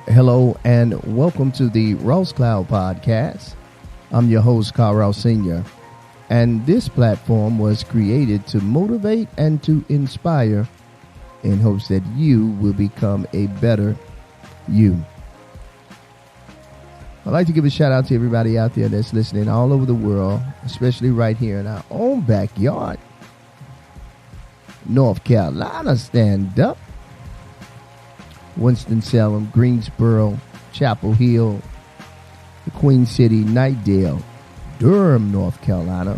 Hello and welcome to the Ross Cloud Podcast. I'm your host, Car.Ross Sr., and this platform was created to motivate and to inspire in hopes that you will become a better you. I'd like to give a shout out to everybody out there that's listening all over the world, especially right here in our own backyard. North Carolina, stand up. Winston-Salem, Greensboro, Chapel Hill, the Queen City, Knightdale, Durham, North Carolina,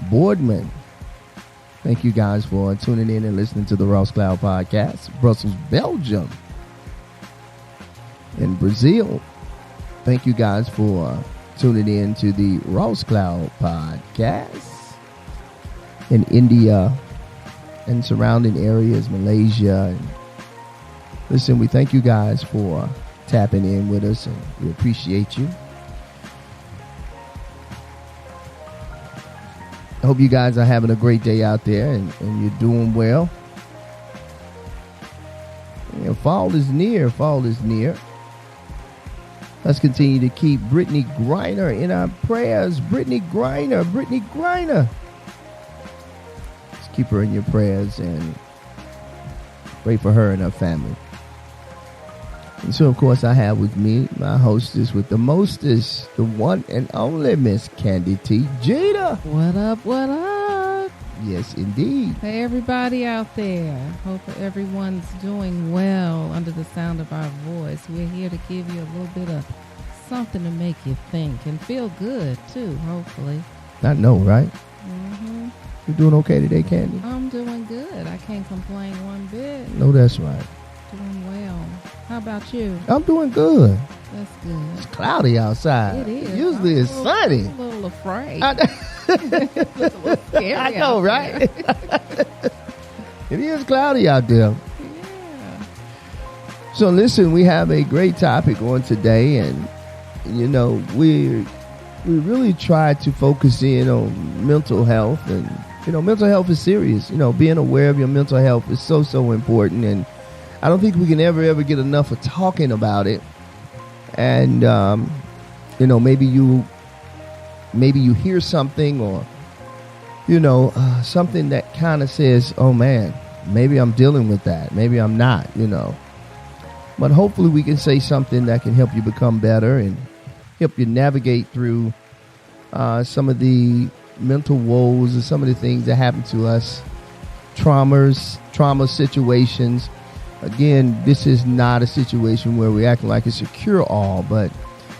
Boardman. Thank you guys for tuning in and listening to the Ross Cloud Podcast. Brussels, Belgium, in Brazil. Thank you guys for tuning in to the Ross Cloud Podcast. In India and surrounding areas, Malaysia. And listen, we thank you guys for tapping in with us, and we appreciate you. I hope you guys are having a great day out there and you're doing well. Yeah, fall is near. Fall is near. Let's continue to keep Brittany Griner in our prayers. Brittany Griner. Let's keep her in your prayers and pray for her and her family. And so, of course, I have with me my hostess with the mostest, the one and only Miss Candi T. Jada. What up, what up? Yes, indeed. Hey, everybody out there. Hope everyone's doing well under the sound of our voice. We're here to give you a little bit of something to make you think and feel good, too, hopefully. I know, right? Mm-hmm. You doing okay today, Candi? I'm doing good. I can't complain one bit. No, that's right. Doing well. How about you? I'm doing good. That's good. It's cloudy outside. It is. Usually it's sunny. I'm a little afraid. It's a little scary. I know, right? It is cloudy out there. Yeah. So listen, we have a great topic on today, and you know, we really try to focus in on mental health, and you know, mental health is serious. You know, being aware of your mental health is so important, and I don't think we can ever get enough of talking about it. And you know, maybe you hear something, or you know, something that kind of says, "Oh man, maybe I'm dealing with that. Maybe I'm not." You know, but hopefully we can say something that can help you become better and help you navigate through some of the mental woes and some of the things that happen to us, trauma situations. Again, this is not a situation where we're acting like it's a cure-all, but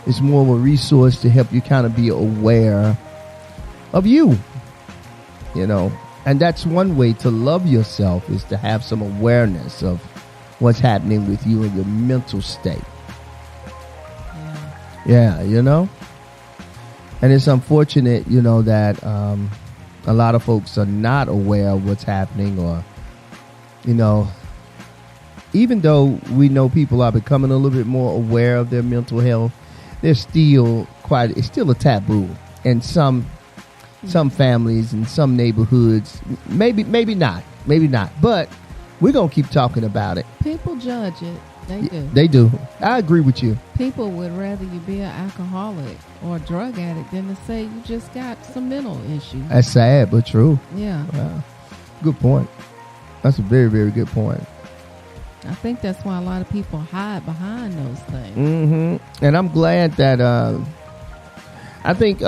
it's more of a resource to help you kind of be aware of you, you know. And that's one way to love yourself, is to have some awareness of what's happening with you and your mental state. Yeah, you know. And it's unfortunate, you know, that a lot of folks are not aware of what's happening, or, you know, even though we know people are becoming a little bit more aware of their mental health, it's still a taboo in some families and some neighborhoods. Maybe not, but we're going to keep talking about it. People judge it. They do. I agree with you. People would rather you be an alcoholic or a drug addict than to say you just got some mental issues. That's sad, but true. Yeah. Wow. Good point. That's a very, very good point. I think that's why a lot of people hide behind those things. Mm-hmm. And I'm glad that I think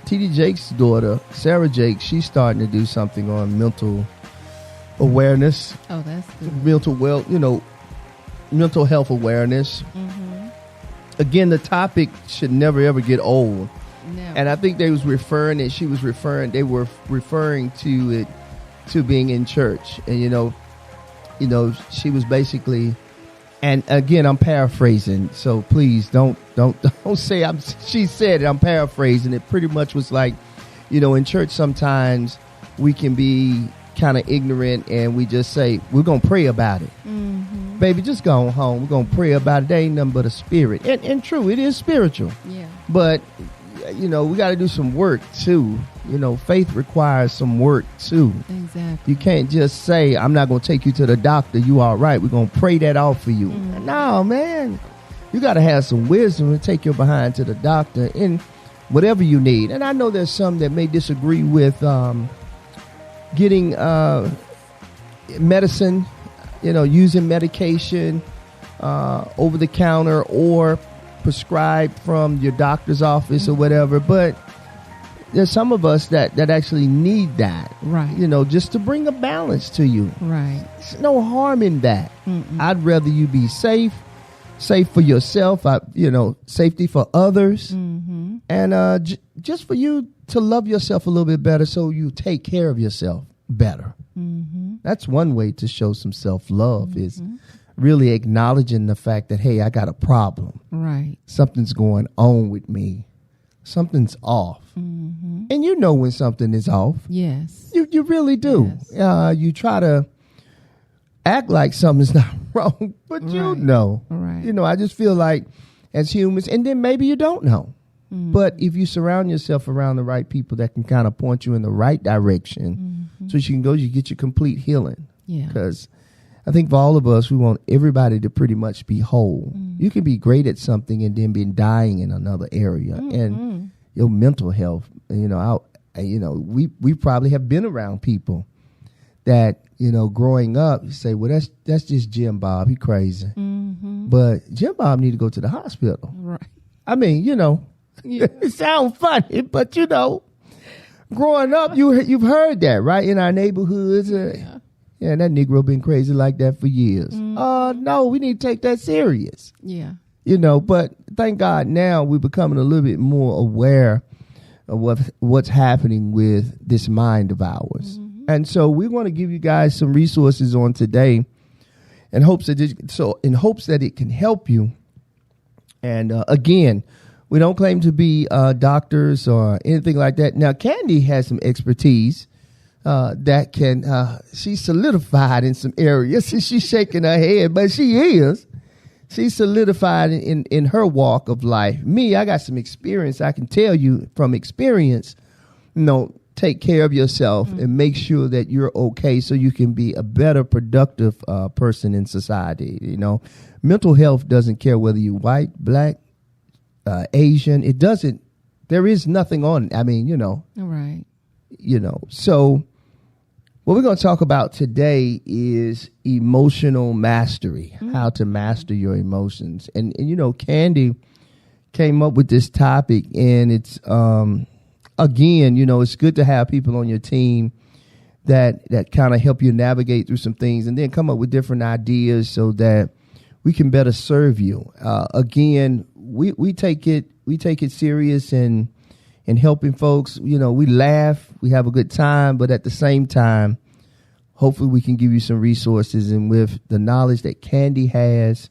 T.D. Jake's daughter, Sarah Jake, she's starting to do something on mental awareness. Oh, that's good. Mental health awareness. Mm-hmm. Again, the topic should never ever get old. Never. And I think they were referring to it to being in church. And you know, she was basically, and again, I'm paraphrasing, so please don't say she said it. I'm paraphrasing it. Pretty much was like, you know, in church sometimes we can be kind of ignorant and we just say, we're going to pray about it. Mm-hmm. Baby, just go home. We're going to pray about it. There ain't nothing but a spirit. And true, it is spiritual. Yeah. But, you know, we got to do some work too. You know, faith requires some work too. Exactly. Exactly. You can't just say, I'm not going to take you to the doctor. You all right. We're going to pray that off for you. No, man. You got to have some wisdom and take your behind to the doctor and whatever you need. And I know there's some that may disagree with getting medicine, using medication over the counter or prescribed from your doctor's office or whatever. But there's some of us that actually need that, right? Just to bring a balance to you. Right. There's no harm in that. I'd rather you be safe for yourself, safety for others, and just for you to love yourself a little bit better so you take care of yourself better. That's one way to show some self-love is really acknowledging the fact that, hey, I got a problem. Right. Something's going on with me. Something's off. And you know when something is off. Yes. You really do. Yes. You try to act like something's not wrong, but you know. Right. I just feel like as humans, and then maybe you don't know. But if you surround yourself around the right people that can kind of point you in the right direction so you can go, you get your complete healing. Yeah. Because I think for all of us, we want everybody to pretty much be whole. You can be great at something and then be dying in another area. And your mental health, we probably have been around people that, growing up, you say, well, that's just Jim Bob. He crazy. But Jim Bob need to go to the hospital. Right. I mean, it sounds funny, but, growing up, you've heard that, right? In our neighborhoods. Yeah, that Negro been crazy like that for years. No, we need to take that serious. Yeah. But thank God now we're becoming a little bit more aware of what's happening with this mind of ours. And so we want to give you guys some resources on today in hopes that it can help you. And again, we don't claim to be doctors or anything like that. Now, Candi has some expertise that can, she's solidified in some areas. She's shaking her head, but she's solidified in her walk of life. Me, I got some experience. I can tell you from experience, take care of yourself and make sure that you're okay so you can be a better productive person in society. Mental health doesn't care whether you're white, black, Asian. It doesn't, there is nothing on, Right. So what we're going to talk about today is emotional mastery, how to master your emotions. And Candi came up with this topic, and it's, again, it's good to have people on your team that kind of help you navigate through some things and then come up with different ideas so that we can better serve you. Again, we take it serious in helping folks. We laugh, we have a good time, but at the same time, hopefully we can give you some resources, and with the knowledge that Candi has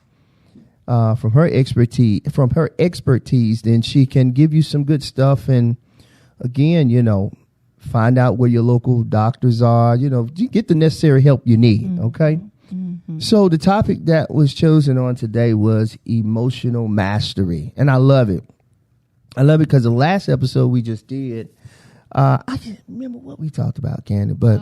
from her expertise, then she can give you some good stuff. And again, find out where your local doctors are. You get the necessary help you need. Okay. So the topic that was chosen on today was emotional mastery, and I love it. I love it because the last episode we just did, I can't remember what we talked about, Candi, but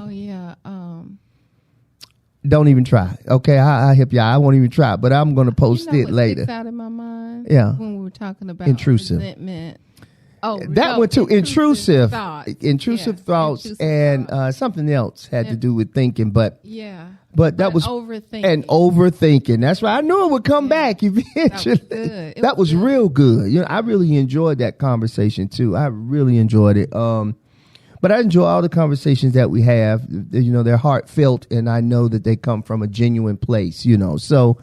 don't even try. Okay, I help you. I won't even try, but I'm going to post it later. Sticks out in my mind. Yeah, when we were talking about intrusive resentment. That one too. Intrusive thoughts, and thoughts. Something else had to do with thinking, but that was overthinking. And overthinking. That's right. I knew it would come back eventually. That was real good. I really enjoyed that conversation too. I really enjoyed it. But I enjoy all the conversations that we have. They're heartfelt, and I know that they come from a genuine place. So.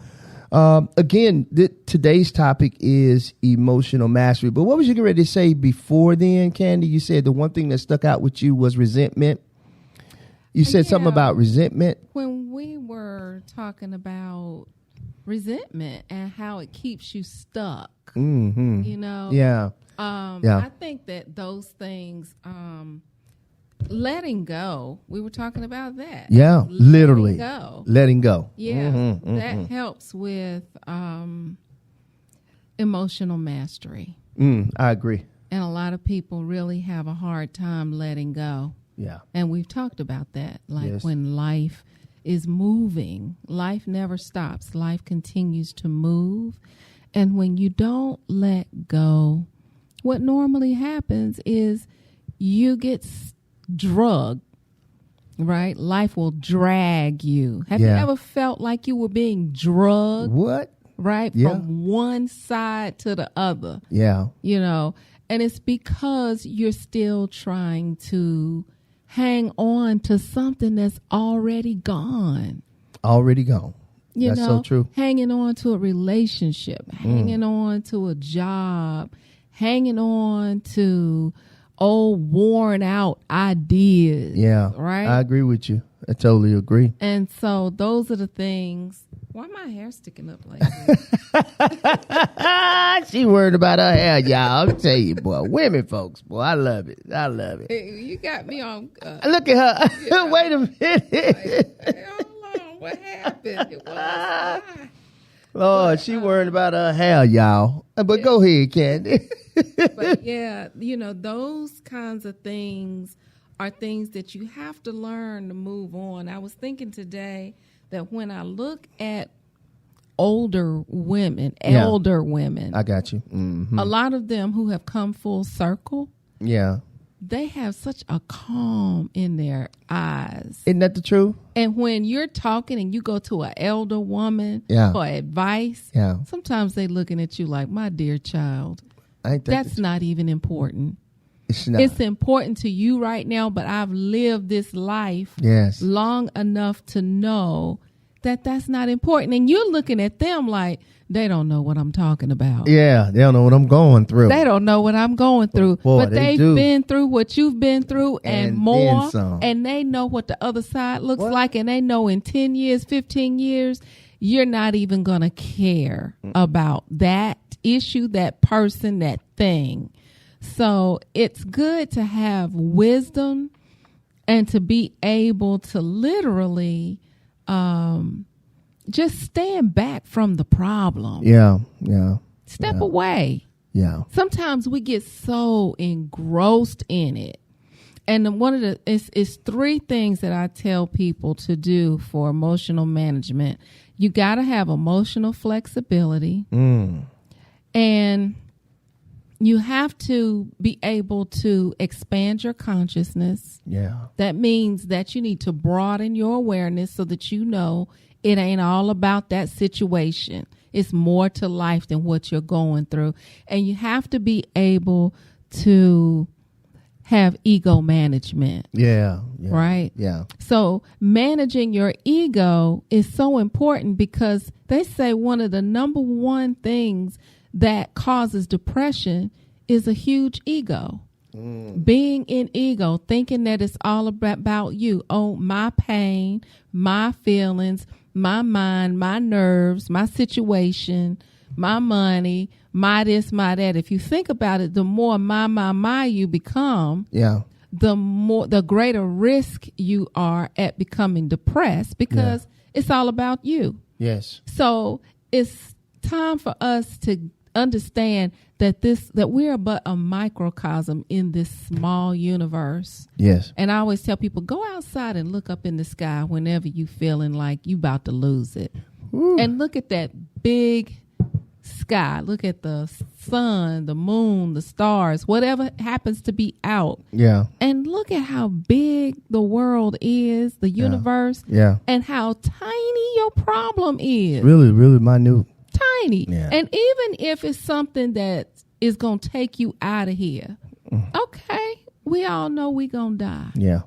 Again, today's topic is emotional mastery. But what was you getting ready to say before then, Candi? You said the one thing that stuck out with you was resentment. You said something about resentment. When we were talking about resentment and how it keeps you stuck, Yeah. I think that those things, letting go, we were talking about that. Yeah, literally. Letting go. Yeah. That helps with emotional mastery. I agree. And a lot of people really have a hard time letting go. Yeah. And we've talked about that. Like Yes. when life is moving, life never stops. Life continues to move. And when you don't let go, what normally happens is you get drugged, right? Life will drag you. Have you ever felt like you were being drugged? What? Right? Yeah. From one side to the other. Yeah. You know, and it's because you're still trying to hang on to something that's already gone. Already gone. You That's know, so true. hanging on to a relationship, hanging on to a job, hanging on to old worn out ideas. Yeah. Right? I agree with you. I totally agree. And so those are the things. Why my hair sticking up like this? She worried about her hair, y'all. I'll tell you, boy. Women folks, boy, I love it. I love it. You got me on. Look at her. Yeah. Wait a minute. Hey, hold on. What happened? It was Lord, she worried about her hair, y'all. But go ahead, Candi. But yeah, you know, those kinds of things are things that you have to learn to move on. I was thinking today that when I look at older women, I got you. Mm-hmm. a lot of them who have come full circle, Yeah. they have such a calm in their eyes. Isn't that the truth? And when you're talking and you go to an elder woman for advice, sometimes they looking at you like, my dear child, that's not even important. It's not. It's important to you right now, but I've lived this life long enough to know that that's not important. And you're looking at them like they don't know what I'm talking about. Yeah, they don't know what I'm going through. They don't know what I'm going through. Boy, but they've been through what you've been through and more. Then some. And they know what the other side looks like. And they know in 10 years, 15 years, you're not even going to care about that issue, that person, that thing. So it's good to have wisdom and to be able to literally just stand back from the problem. Yeah. Step away. Yeah. Sometimes we get so engrossed in it. And one of the it's 3 things that I tell people to do for emotional management. You got to have emotional flexibility. And you have to be able to expand your consciousness. Yeah. That means that you need to broaden your awareness so that you know it ain't all about that situation. It's more to life than what you're going through. And you have to be able to have ego management. Yeah. Right? Yeah. So managing your ego is so important because they say one of the number one things that causes depression is a huge ego. Being in ego, thinking that it's all about you. Oh, my pain, my feelings, my mind, my nerves, my situation, my money, my this, my that. If you think about it, the more my you become, the greater risk you are at becoming depressed because it's all about you. Yes. So it's time for us to understand that we are but a microcosm in this small universe. Yes. And I always tell people, go outside and look up in the sky whenever you feeling like you about to lose it. And look at that big sky. Look at the sun, the moon, the stars, whatever happens to be out. Yeah. And look at how big the world is, the universe. Yeah. And how tiny your problem is. Really, really minute. Tiny. Yeah. And even if it's something that is going to take you out of here, okay, we all know we going to die. Yeah.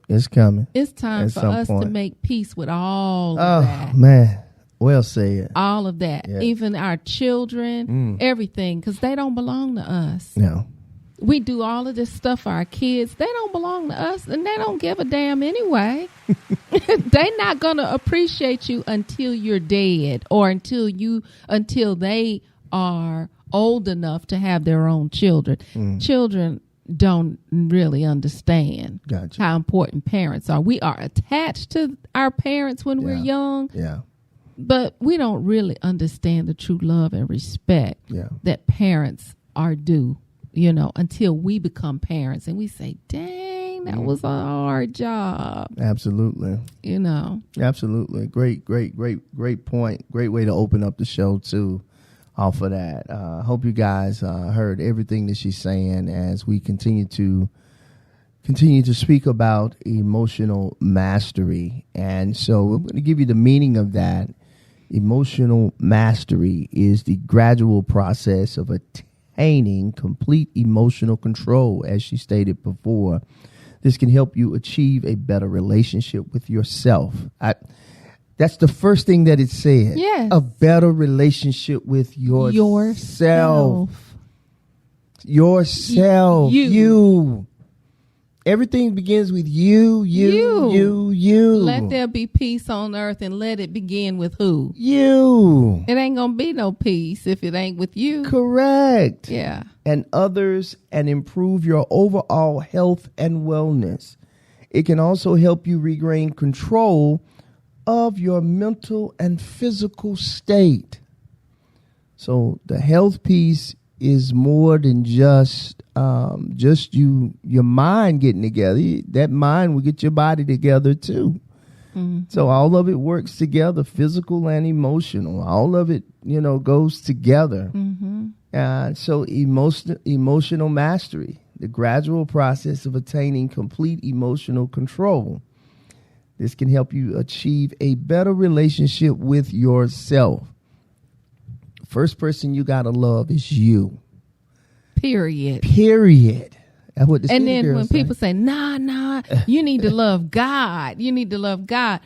It's coming. It's time for us to make peace with all of that. Oh, man. Well said. All of that. Yeah. Even our children, everything, because they don't belong to us. No. We do all of this stuff for our kids. They don't belong to us, and they don't give a damn anyway. They're not going to appreciate you until you're dead or until they are old enough to have their own children. Children don't really understand how important parents are. We are attached to our parents when we're young. Yeah. But we don't really understand the true love and respect that parents are due, until we become parents. And we say, dang, man, that was a hard job. Absolutely. You know. Absolutely. Great point. Great way to open up the show, too, off of that. Hope you guys heard everything that she's saying as we continue to speak about emotional mastery. And so we're going to give you the meaning of that. Emotional mastery is the gradual process of attaining complete emotional control, as she stated before. This can help you achieve a better relationship with yourself. That's the first thing that it said. Yes. A better relationship with yourself. Yourself. You. Everything begins with you. Let there be peace on earth, and let it begin with who? You. It ain't going to be no peace if it ain't with you. Correct. Yeah. And others, and improve your overall health and wellness. It can also help you regain control of your mental and physical state. So the health piece is more than just your mind getting together. That mind will get your body together too. Mm-hmm. So all of it works together, physical and emotional. All of it, goes together. Mm-hmm. So emotional mastery, the gradual process of attaining complete emotional control. This can help you achieve a better relationship with yourself. First person you gotta love is you. Period. That's what the and then when say. People say, nah, you need to love God. You need to love God.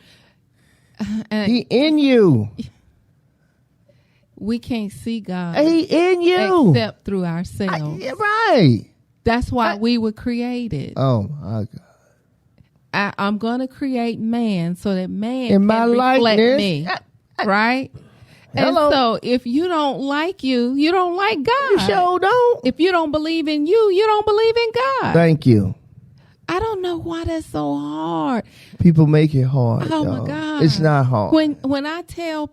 He in you. We can't see God. He in you. Except through ourselves. Right. That's why we were created. Oh, my God. I'm going to create man so that man in can my reflect likeness. Me. Right? Hello. And so if you don't like you don't like God. You sure don't. If you don't believe in you don't believe in God. Thank you. I don't know why that's so hard. People make it hard. Oh, y'all. my God. It's not hard. When I tell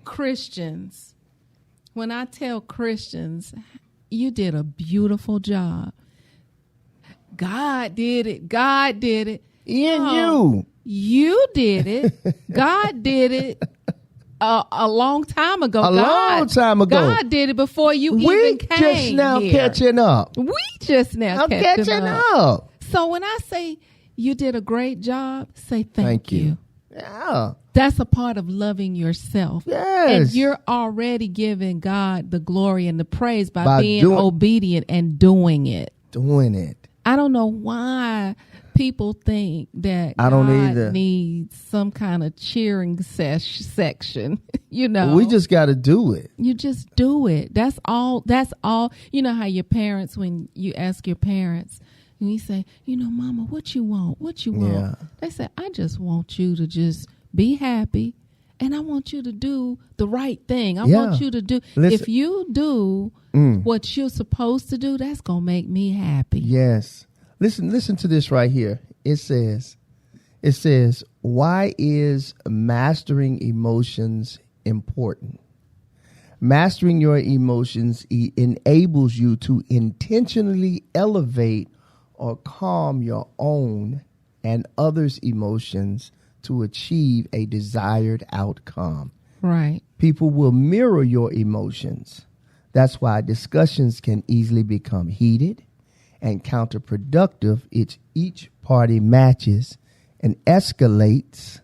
Christians, you did a beautiful job. God did it. You. You did it. God did it a long time ago. Long time ago. God did it before you even came just now here. catching up. We just now catching up. So when I say you did a great job, say thank you. Yeah. That's a part of loving yourself. Yes. And you're already giving God the glory and the praise by being obedient and doing it. I don't know why people think that God needs some kind of cheering section. We just got to do it. You just do it. That's all. You know how your parents, when you ask your parents and you say, Mama, what you want? Yeah. They say, I just want you to just be happy. And I want you to do the right thing. I want you to do. Listen. If you do what you're supposed to do, that's going to make me happy. Yes. Listen to this right here. It says, why is mastering emotions important? Mastering your emotions enables you to intentionally elevate or calm your own and others' emotions to achieve a desired outcome. Right. People will mirror your emotions. That's why discussions can easily become heated and counterproductive if each party matches and escalates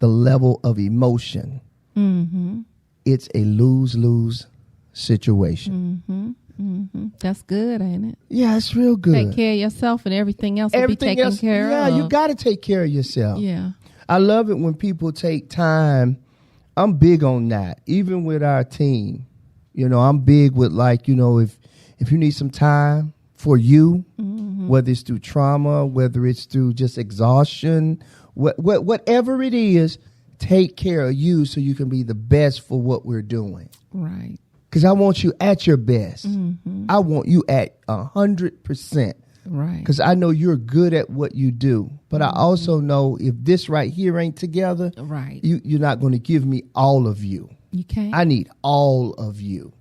the level of emotion. Mm-hmm. It's a lose-lose situation. Mm-hmm. Mm-hmm. That's good, ain't it? Yeah, it's real good. Take care of yourself and everything else will be taken care of. Yeah, you got to take care of yourself. Yeah. I love it when people take time. I'm big on that, even with our team. I'm big with if you need some time for you, whether it's through trauma, whether it's through just exhaustion, whatever it is, take care of you so you can be the best for what we're doing. Right. Because I want you at your best. Mm-hmm. I want you at 100%. Right. Because I know you're good at what you do. But I also know if this right here ain't together, right, you're not going to give me all of you. You can't. I need all of you.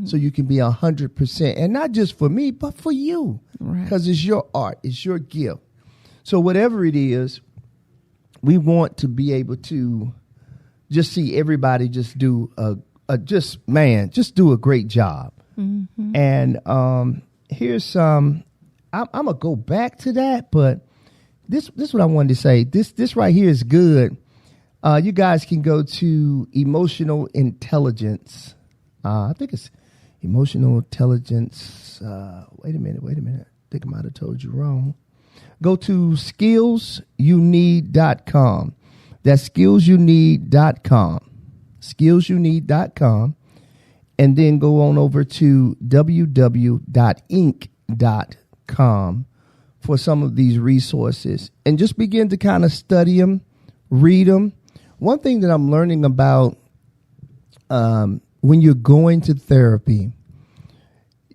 so you can be 100%. And not just for me, but for you. Right. Because it's your art. It's your gift. So whatever it is, we want to be able to just see everybody just do just do a great job. Mm-hmm. And here's some. I'm gonna go back to that, but this is what I wanted to say. This right here is good. You guys can go to emotional intelligence. I think it's emotional intelligence. Wait a minute. I think I might have told you wrong. Go to skillsyouneed.com. That's skillsyouneed.com. Skillsyouneed.com. And then go on over to www.inc.com for some of these resources. And just begin to kind of study them, read them. One thing that I'm learning about when you're going to therapy,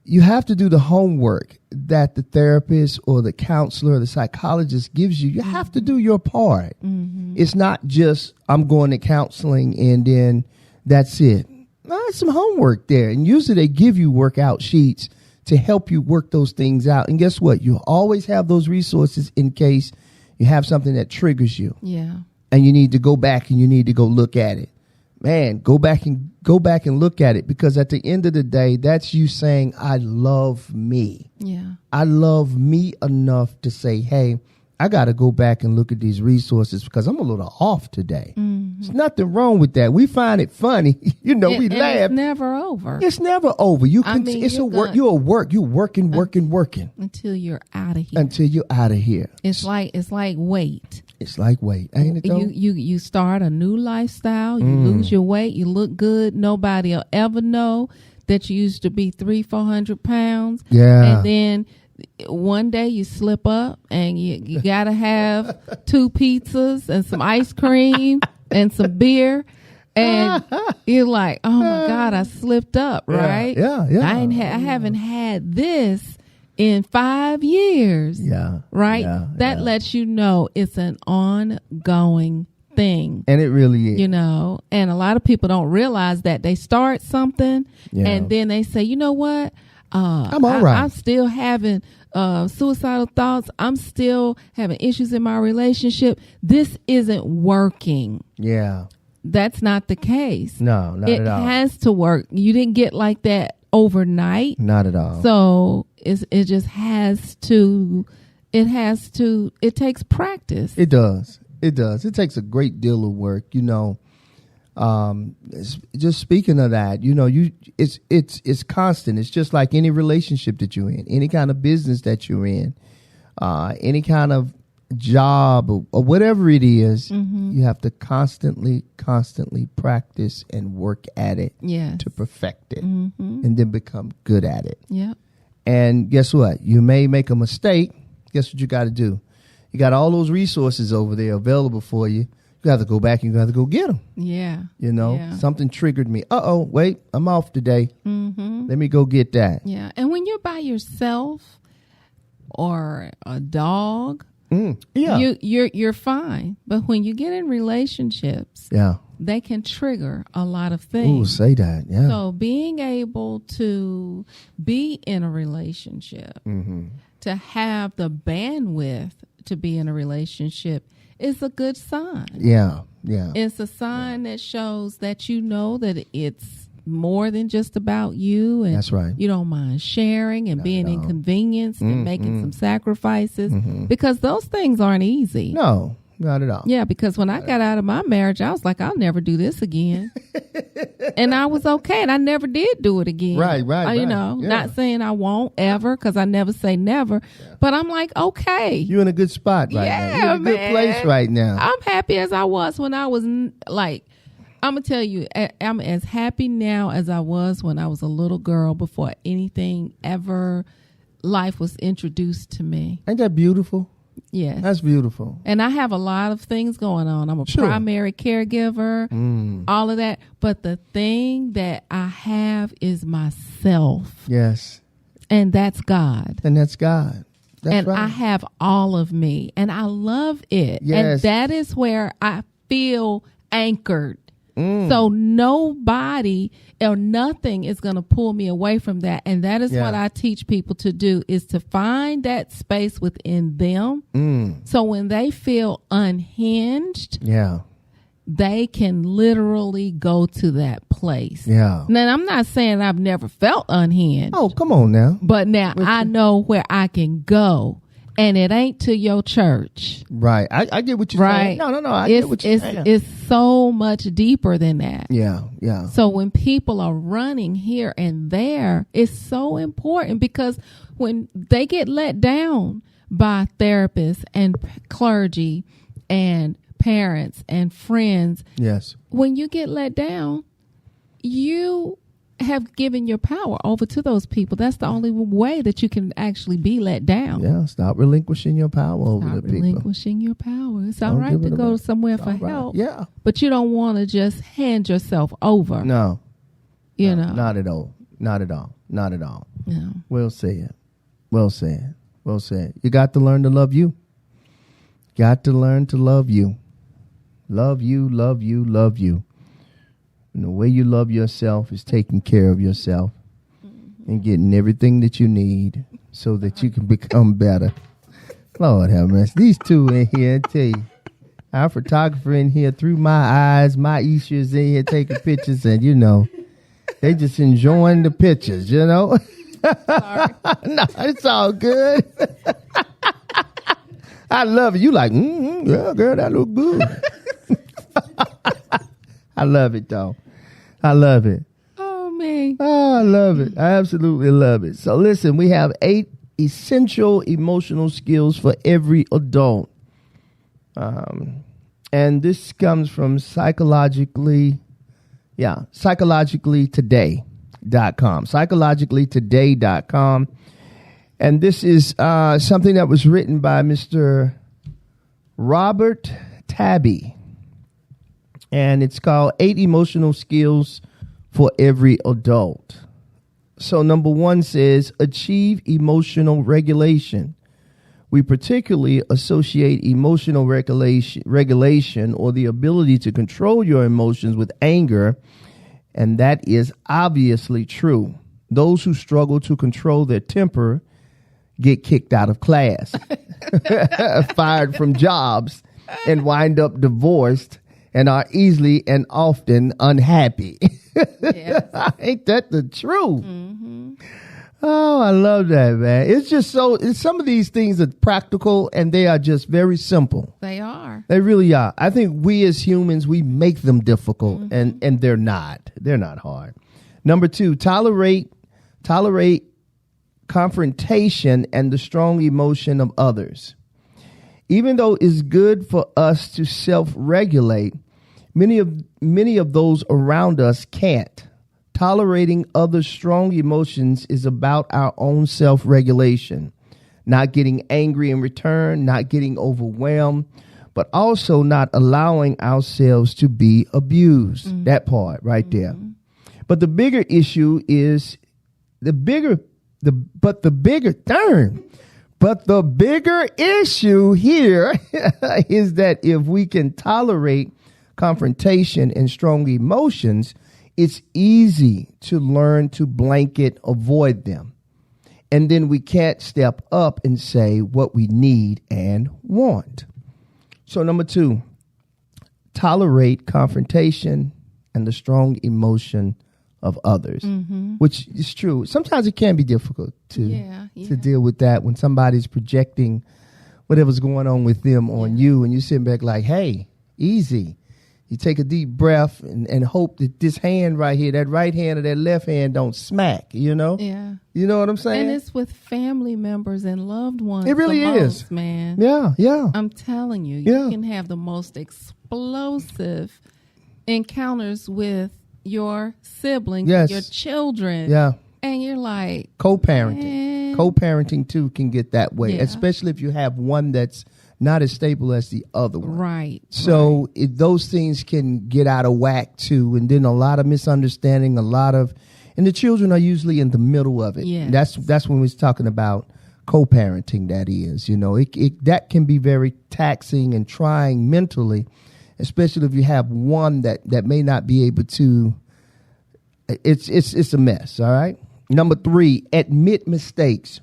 you have to do the homework that the therapist or the counselor or the psychologist gives you. You have to do your part. Mm-hmm. It's not just, I'm going to counseling and then that's it. There's some homework there. And usually they give you workout sheets to help you work those things out. And guess what? You always have those resources in case you have something that triggers you. Yeah. And you need to go back and you need to go look at it. Man, go back and look at it, because at the end of the day, that's you saying, I love me. Yeah. I love me enough to say, hey, I got to go back and look at these resources because I'm a little off today. Mm-hmm. There's nothing wrong with that. We find it funny. We laugh. It's never over. It's never over. You're working until you're out of here. Until you're out of here. It's like weight. It's like weight, ain't it though? You start a new lifestyle, you lose your weight, you look good, nobody will ever know that you used to be 300-400 pounds. Yeah. And then one day you slip up and you gotta have 2 pizzas and some ice cream and some beer. And you're like, oh my God, I slipped up, right? Yeah. I haven't had this in 5 years. Yeah. Right? That lets you know it's an ongoing thing. And it really is. And a lot of people don't realize that they start something and then they say, you know what? I'm all right. I'm still having suicidal thoughts. I'm still having issues in my relationship. This isn't working. Yeah. That's not the case. No, not at all. It has to work. You didn't get like that overnight. Not at all. So it just has to. It takes practice. It does. It takes a great deal of work. Just speaking of that, it's constant. It's just like any relationship that you're in, any kind of business that you're in, any kind of job or whatever it is. Mm-hmm. You have to constantly practice and work at it to perfect it, and then become good at it. Yeah. And guess what? You may make a mistake. Guess what you got to do? You got all those resources over there available for you. You have to go back and you have to go get them. Yeah. Something triggered me. Wait, I'm off today. Mm-hmm. Let me go get that. Yeah. And when you're by yourself or a dog, you're fine. But when you get in relationships, they can trigger a lot of things. Ooh, say that. Yeah. So being able to be in a relationship, to have the bandwidth to be in a relationship, is a good sign. Yeah. It's a sign that shows that that it's more than just about you, and that's right. You don't mind sharing and being inconvenienced and making some sacrifices, because those things aren't easy. No, not at all. Yeah, because when I got out of my marriage, I was like, I'll never do this again. And I was okay, and I never did do it again. Right. Not saying I won't ever, because I never say never, but I'm like, okay. You're in a good spot right now. You're in a good place right now. I'm happy as I was when I was like, I'm going to tell you, I'm as happy now as I was when I was a little girl before anything ever, life was introduced to me. Ain't that beautiful? Yeah. That's beautiful. And I have a lot of things going on. I'm a primary caregiver, all of that. But the thing that I have is myself. Yes. And that's God. That's right. I have all of me. And I love it. Yes. And that is where I feel anchored. So nobody or nothing is going to pull me away from that. And that is what I teach people to do, is to find that space within them. So when they feel unhinged, they can literally go to that place. Now, I'm not saying I've never felt unhinged. Oh, come on now. But now I know where I can go. And it ain't to your church. Right. I get what you're saying. No. I get what you're saying. It's so much deeper than that. Yeah. So when people are running here and there, it's so important, because when they get let down by therapists and clergy and parents and friends, when you get let down, you have given your power over to those people. That's the only way that you can actually be let down. Yeah, stop relinquishing your power over the people. Stop relinquishing your power. It's all right to go somewhere for help. Yeah. But you don't want to just hand yourself over. No. You know. Not at all. Not at all. Not at all. Yeah. Well said. Well said. Well said. You got to learn to love you. Got to learn to love you. Love you, love you, love you. And the way you love yourself is taking care of yourself and getting everything that you need so that you can become better. Lord have mercy. These two in here, I tell you, our photographer in here, through my eyes, my Isha's in here taking pictures, and they just enjoying the pictures, Sorry. No, it's all good. I love it. You like, yeah, girl, that look good. I love it, though. I love it. Oh, man. Oh, I love it. I absolutely love it. So listen, we have 8 essential emotional skills for every adult. And this comes from psychologicallytoday.com. Psychologicallytoday.com. And this is something that was written by Mr. Robert Tabby. And it's called 8 Emotional Skills for Every Adult. So number 1 says, achieve emotional regulation. We particularly associate emotional regulation or the ability to control your emotions with anger, and that is obviously true. Those who struggle to control their temper get kicked out of class, fired from jobs, and wind up divorced, and are easily and often unhappy. Ain't that the truth? Mm-hmm. Oh, I love that, man. It's just some of these things are practical, and they are just very simple. They are. They really are. I think we as humans, we make them difficult, and they're not. They're not hard. Number 2, tolerate confrontation and the strong emotion of others. Even though it's good for us to self-regulate, many of those around us can't. Tolerating others' strong emotions is about our own self-regulation, not getting angry in return, not getting overwhelmed, but also not allowing ourselves to be abused. That part right there. But the bigger issue is the bigger issue here is that if we can tolerate confrontation and strong emotions, it's easy to learn to blanket avoid them. And then we can't step up and say what we need and want. So number 2, tolerate confrontation and the strong emotion of others, which is true. Sometimes it can be difficult to deal with that when somebody's projecting whatever's going on with them on you, and you sit back like, hey, easy. You take a deep breath and hope that this hand right here, that right hand or that left hand don't smack, Yeah. You know what I'm saying? And it's with family members and loved ones. It really is. Man. Yeah. I'm telling you, you can have the most explosive encounters with your siblings, your children. Yeah. And you're like, co-parenting. Man. Co-parenting too can get that way, especially if you have one that's not as stable as the other one. Right. So those things can get out of whack too. And then a lot of misunderstanding, and the children are usually in the middle of it. Yeah. That's when we're talking about co-parenting, that is, that can be very taxing and trying mentally, especially if you have one that may not be able to. It's a mess. All right. Number 3, admit mistakes.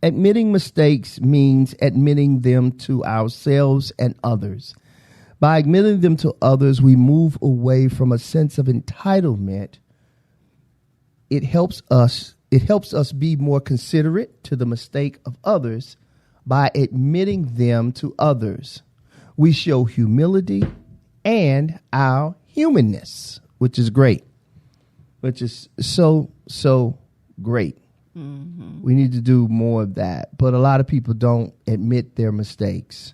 Admitting mistakes means admitting them to ourselves and others. By admitting them to others, we move away from a sense of entitlement. It helps us be more considerate to the mistake of others by admitting them to others. We show humility and our humanness, which is great, which is so great. Mm-hmm. We need to do more of that. But a lot of people don't admit their mistakes.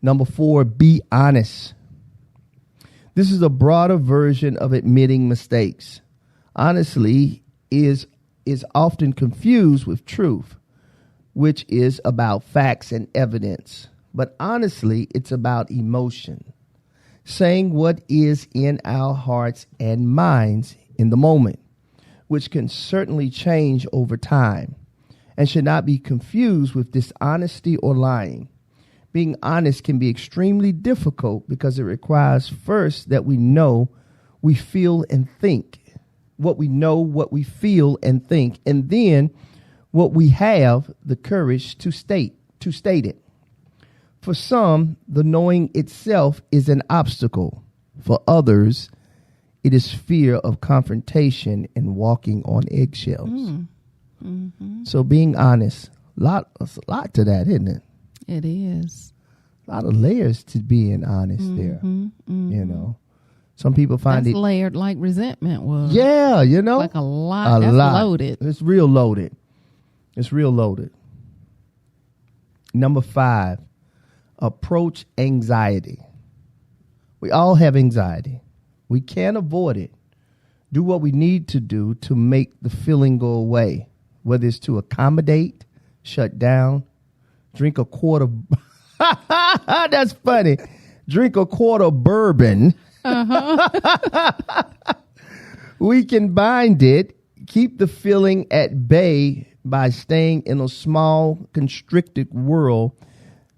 Number 4, be honest. This is a broader version of admitting mistakes. Honestly is often confused with truth, which is about facts and evidence. But honestly, it's about emotion. Saying what is in our hearts and minds in the moment, which can certainly change over time and should not be confused with dishonesty or lying. Being honest can be extremely difficult because it requires first that we know, we feel and think. What we know, what we feel and think, and then what we have the courage to state it. For some, the knowing itself is an obstacle. For others, it is fear of confrontation and walking on eggshells. Mm-hmm. So being honest, there's a lot to that, isn't it? It is. A lot of layers to being honest there. Mm-hmm. You know, some people find That's layered like resentment was. Yeah, you know. Like a lot. That's loaded. It's real loaded. Number 5, approach anxiety. We all have anxiety. We can't avoid it. Do what we need to do to make the feeling go away, whether it's to accommodate, shut down, drink a quart of... That's funny. Drink a quart of bourbon. Uh-huh. We can bind it, keep the feeling at bay by staying in a small, constricted world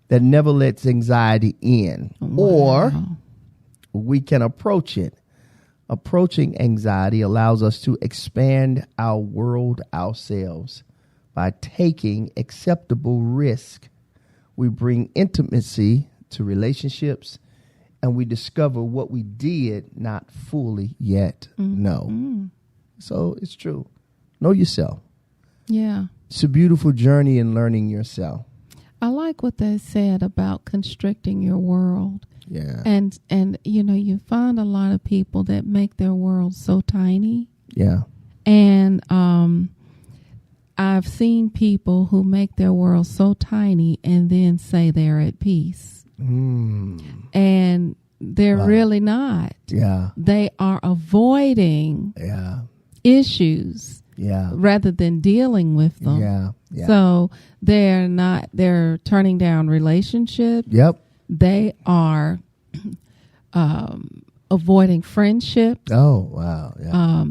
that never lets anxiety in. Wow. Or we can approach it. Approaching anxiety allows us to expand our world ourselves by taking acceptable risk. We bring intimacy to relationships, and we discover what we did not fully yet know. Mm. So it's true. Know yourself. Yeah. It's a beautiful journey in learning yourself. I like what they said about constricting your world. Yeah. And you know, you find a lot of people that make their world so tiny. Yeah. And I've seen people who make their world so tiny and then say they're at peace. And they're really not. Yeah. They are avoiding issues rather than dealing with them. Yeah. So they're turning down relationships. Yep. They are avoiding friendships. Oh, wow. Yeah.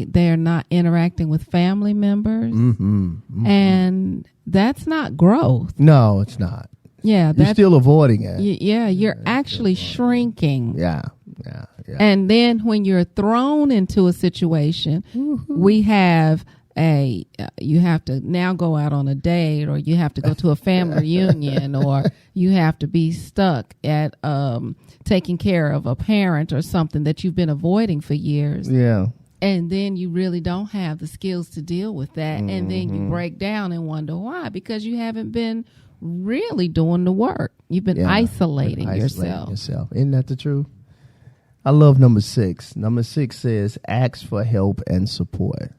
They're not interacting with family members. And that's not growth. No, it's not. Yeah. You're still avoiding it. You're actually shrinking. Yeah. And then when you're thrown into a situation, we have you have to now go out on a date, or you have to go to a family reunion, or you have to be stuck at taking care of a parent or something that you've been avoiding for years. Yeah. And then you really don't have the skills to deal with that. And then you break down and wonder why, because you haven't been really doing the work. You've been isolating yourself. Isn't that the truth? I love number 6. Number 6 says, ask for help and support.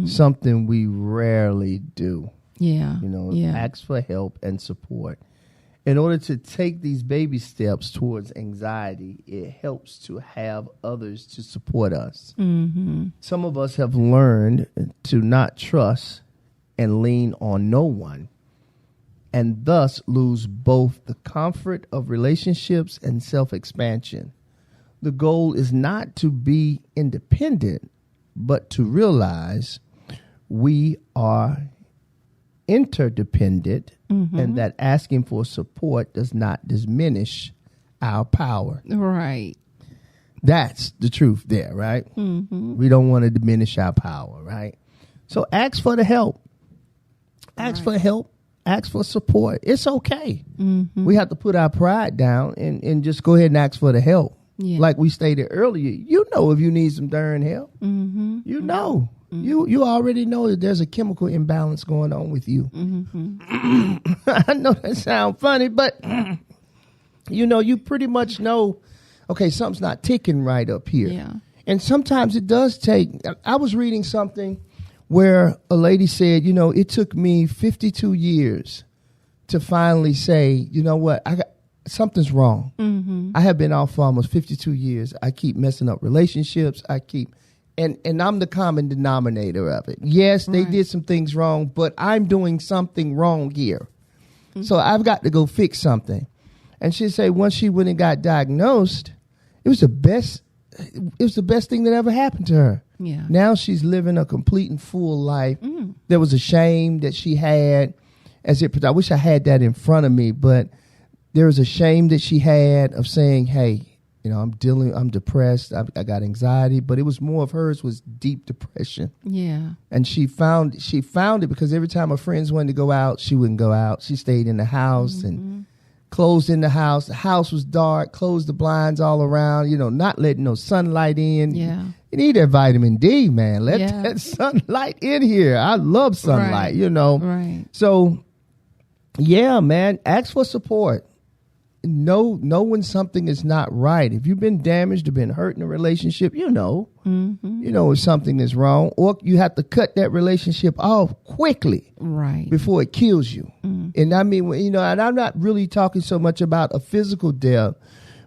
Something we rarely do. Yeah. You know, ask for help and support. In order to take these baby steps towards anxiety, it helps to have others to support us. Some of us have learned to not trust and lean on no one, and thus lose both the comfort of relationships and self-expansion. The goal is not to be independent, but to realize we are interdependent and that asking for support does not diminish our power. Right. That's the truth there, right? Mm-hmm. We don't want to diminish our power, right? So ask for the help. Ask for help. Ask for support. It's okay. Mm-hmm. We have to put our pride down and just go ahead and ask for the help. Yeah. Like we stated earlier, you know if you need some darn help. Mm-hmm. You know. Mm-hmm. You already know that there's a chemical imbalance going on with you. Mm-hmm. I know that sounds funny, but you pretty much know, okay, something's not ticking right up here. Yeah. And sometimes it does take, I was reading something where a lady said, it took me 52 years to finally say, you know what, something's wrong. Mm-hmm. I have been off for almost 52 years. I keep messing up relationships. And I'm the common denominator of it. Yes, they did some things wrong, but I'm doing something wrong here. Mm-hmm. So I've got to go fix something. And she'd say once she went and got diagnosed, it was the best thing that ever happened to her. Yeah. Now she's living a complete and full life. There was a shame that she had I wish I had that in front of me, but there was a shame that she had of saying, hey, I'm depressed. I got anxiety, but it was more of hers was deep depression. Yeah. And she found it because every time her friends wanted to go out, she wouldn't go out. She stayed in the house and closed in the house. The house was dark, closed the blinds all around, not letting no sunlight in. Yeah. You need that vitamin D, man. Let that sunlight in here. I love sunlight, Right. So, yeah, man, ask for support. Know when something is not right. If you've been damaged or been hurt in a relationship, if something is wrong, or you have to cut that relationship off quickly, right, before it kills you. And I mean, and I'm not really talking so much about a physical death,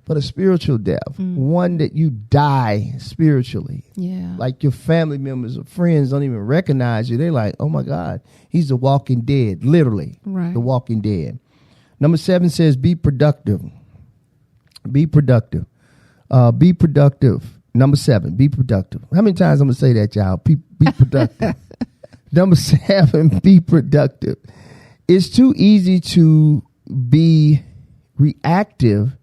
but a spiritual death, one that you die spiritually. Yeah, like your family members or friends don't even recognize you. They're like, oh my God, he's the walking dead, literally, right, the walking dead. Number 7 says, be productive. Be productive. Be productive. Number 7, be productive. How many times I'm going to say that, y'all? Be productive. Number 7, be productive. It's too easy to be reactive,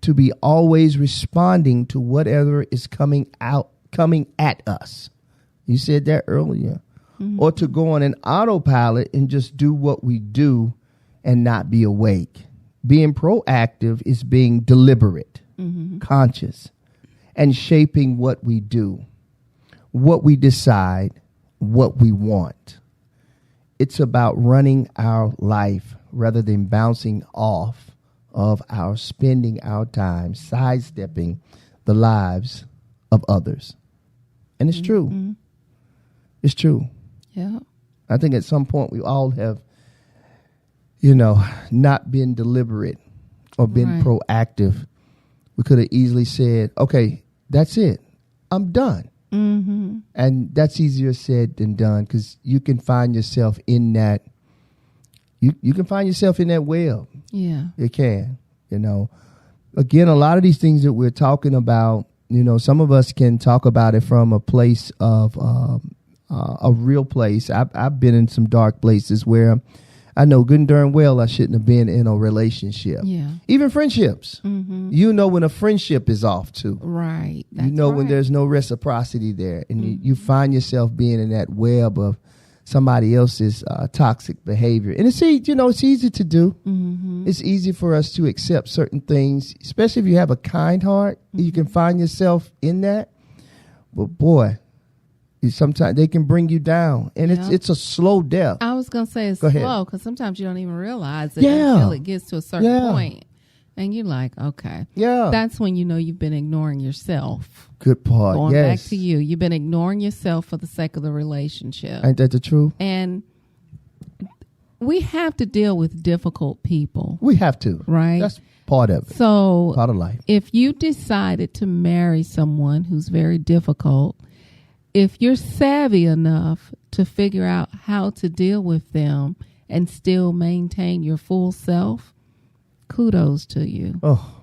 to be always responding to whatever is coming at us. You said that earlier. Mm-hmm. Or to go on an autopilot and just do what we do and not be awake. Being proactive is being deliberate, conscious, and shaping what we do, what we decide, what we want. It's about running our life rather than bouncing off of spending our time sidestepping the lives of others. And it's true. It's true. Yeah. I think at some point we all have not been deliberate or been proactive. We could have easily said, okay, that's it. I'm done. Mm-hmm. And that's easier said than done because you can find yourself in that. You can find yourself in that web. Yeah. You can. Again, a lot of these things that we're talking about, some of us can talk about it from a place of a real place. I've been in some dark places where I know good and darn well I shouldn't have been in a relationship. Yeah. Even friendships. Mm-hmm. When a friendship is off too. Right. That's when there's no reciprocity there. And you find yourself being in that web of somebody else's toxic behavior. And it's easy to do. Mm-hmm. It's easy for us to accept certain things, especially if you have a kind heart. You can find yourself in that. But boy, sometimes they can bring you down, and it's a slow death. I was gonna say it's slow because sometimes you don't even realize it until it gets to a certain point, and you're like, okay, that's when you've been ignoring yourself. Good part. Going back to you've been ignoring yourself for the sake of the relationship. Ain't that the truth? And we have to deal with difficult people. We have to, right? That's part of it. So part of life. If you decided to marry someone who's very difficult, if you're savvy enough to figure out how to deal with them and still maintain your full self, kudos to you. Oh,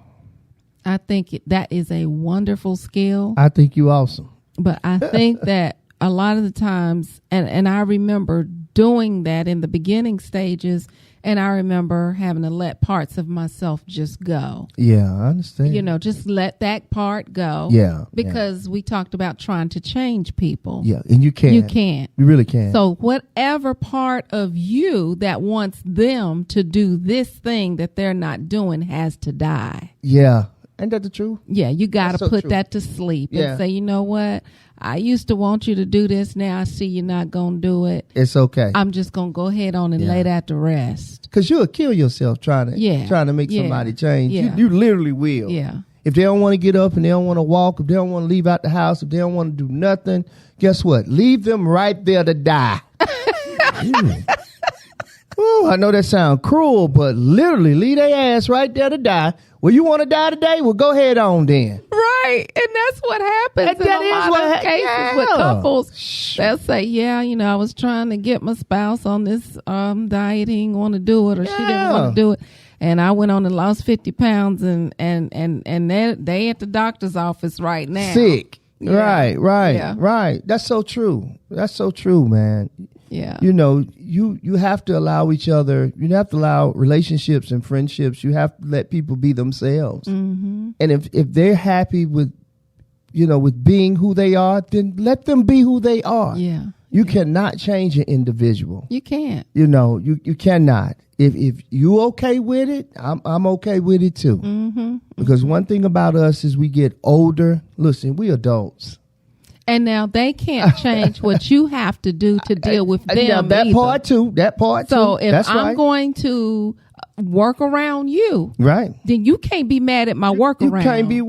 I think that is a wonderful skill. I think you awesome. But I think that a lot of the times, and I remember doing that in the beginning stages And I remember having to let parts of myself just go. Yeah, I understand. You know, just let that part go. Yeah. Because we talked about trying to change people. Yeah, and you can't. You can't. You really can't. So whatever part of you that wants them to do this thing that they're not doing has to die. Yeah. Ain't that the truth? Yeah, you got to put true. that to sleep Yeah. and say, you know what? I used to want you to do this. Now I see you're not going to do it. It's okay. I'm just going to go ahead on and lay that to rest. Because you'll kill yourself trying to make somebody change. Yeah. You literally will. Yeah. If they don't want to get up and they don't want to walk, if they don't want to leave out the house, if they don't want to do nothing, guess what? Leave them right there to die. Ooh, I know that sounds cruel, but literally leave their ass right there to die. Well, you want to die today? Well, go ahead on then. Right. And that's what happens in a lot of cases with couples. They'll say, yeah, you know, I was trying to get my spouse on this diet. He didn't want to do it, or she didn't want to do it. And I went on and lost 50 pounds and they at the doctor's office right now. Sick. Yeah. Right. That's so true. That's so true, man. Yeah. You know, you have to allow each other, you have to allow relationships and friendships, you have to let people be themselves. Mm-hmm. And if they're happy with, you know, with being who they are, then let them be who they are. Yeah. You cannot change an individual. You can't. You know, you cannot. If you okay with it, I'm okay with it too. Mm-hmm. Because one thing about us is we get older. Listen, we adults. And now they can't change what you have to do to deal with them. Yeah, that either. part too. So if That's I'm right. going to work around you, right, then you can't be mad at my workaround. You can't be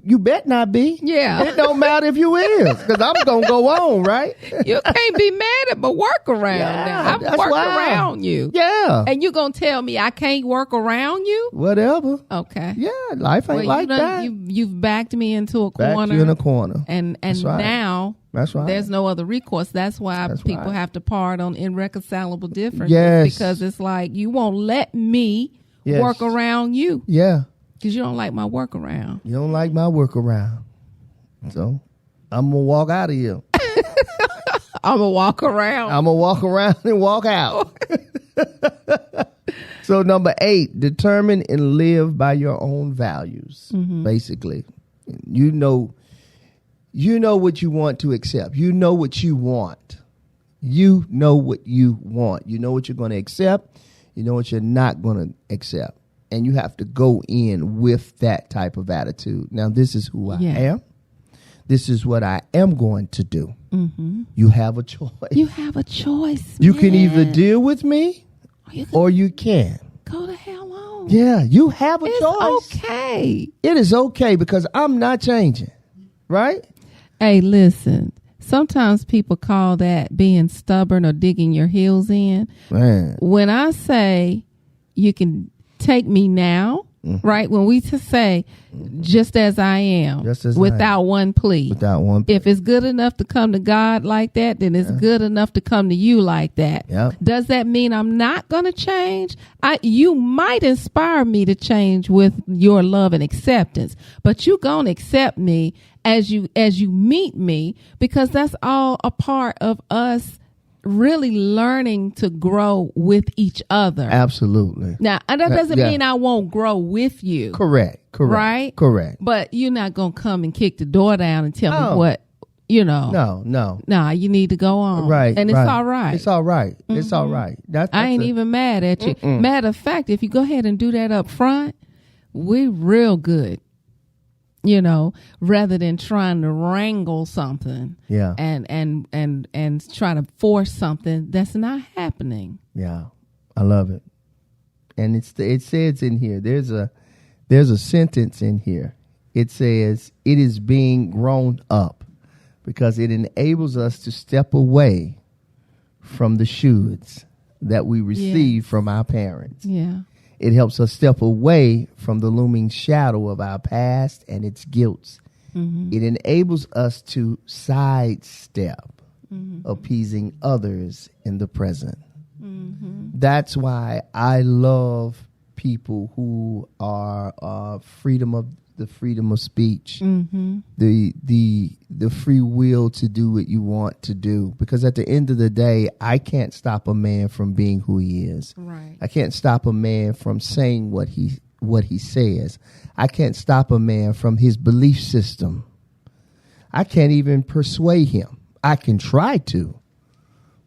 you bet not be. Yeah. It don't matter if you is, because I'm gonna go on, right? You can't be mad at my workaround. Yeah, now. that's I've worked why. around you. Yeah. And you gonna tell me I can't work around you? Whatever. Okay. Yeah, life ain't like that. You've backed me into a corner. Backed you in a corner. And That's right. now That's right. there's no other recourse. That's why people have to part on irreconcilable differences. Yes. Because it's like you won't let me Yes. work around you. Yeah. Because you don't like my workaround. You don't like my workaround. So I'm gonna walk out of here. I'm going to walk around. I'm gonna walk around and walk out. So number 8, determine and live by your own values. Mm-hmm. Basically, you know what you want to accept. You know what you want. You know what you want. You know what you're going to accept. You know what you're not going to accept. And you have to go in with that type of attitude. Now, this is who I am. This is what I am going to do. Mm-hmm. You have a choice. You have a choice. You can either deal with me or you can. Go to hell on. Yeah, you have a choice. It's okay. It is okay because I'm not changing. Right? Hey, listen. Sometimes people call that being stubborn or digging your heels in. Man. When I say you can take me now, right? When we say just as I am, without one plea. Without one plea. If it's good enough to come to God like that, then it's good enough to come to you like that. Yep. Does that mean I'm not going to change? You might inspire me to change with your love and acceptance, but you going to accept me as you meet me, because that's all a part of us really learning to grow with each other. Absolutely. Now, and that doesn't mean I won't grow with you. Correct. Right? Correct. But you're not going to come and kick the door down and tell me what, you know. No. Nah, you need to go on. Right. And it's all right. It's all right. Mm-hmm. It's all right. I ain't even mad at you. Matter of fact, if you go ahead and do that up front, we're real good. You know, rather than trying to wrangle something, and try to force something that's not happening. Yeah, I love it, and it says in here. There's a sentence in here. It says it is being grown up, because it enables us to step away from the shoulds that we receive from our parents. Yeah. It helps us step away from the looming shadow of our past and its guilt. Mm-hmm. It enables us to sidestep appeasing others in the present. Mm-hmm. That's why I love people who are freedom of the freedom of speech, Mm-hmm. the free will to do what you want to do. Because at the end of the day, I can't stop a man from being who he is. Right. I can't stop a man from saying what he says. I can't stop a man from his belief system. I can't even persuade him. I can try to,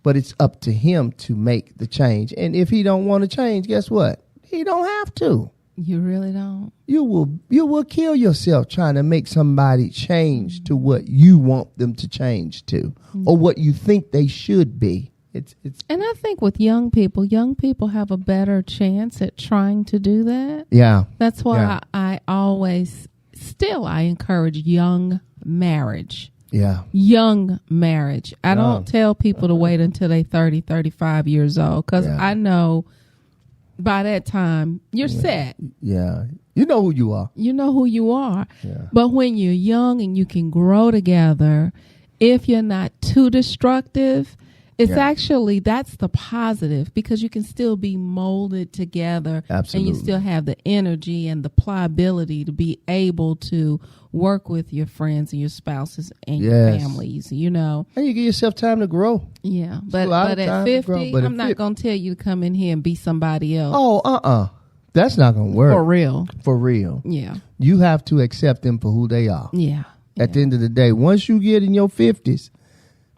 but it's up to him to make the change. And if he don't want to change, guess what? He don't have to. You really don't. You will kill yourself trying to make somebody change to what you want them to change to, or what you think they should be. It's. And I think with young people have a better chance at trying to do that. Yeah. That's why Yeah. I always I encourage young marriage. Yeah. Young marriage. I Young. don't tell people to wait until they 30, 35 years old, because Yeah. I know by that time you're set. Yeah. You know who you are. You know who you are. Yeah. But when you're young and you can grow together, if you're not too destructive, it's Yeah. actually, that's the positive, because you can still be molded together. Absolutely. And you still have the energy and the pliability to be able to work with your friends and your spouses and your Yes. families, you know. And you give yourself time to grow. Yeah. a But lot of at time to grow, 50, but at I'm not 50 going to tell you to come in here and be somebody else. Oh, that's not going to work. For real. For real. Yeah. You have to accept them for who they are. Yeah. At the end of the day, once you get in your 50s,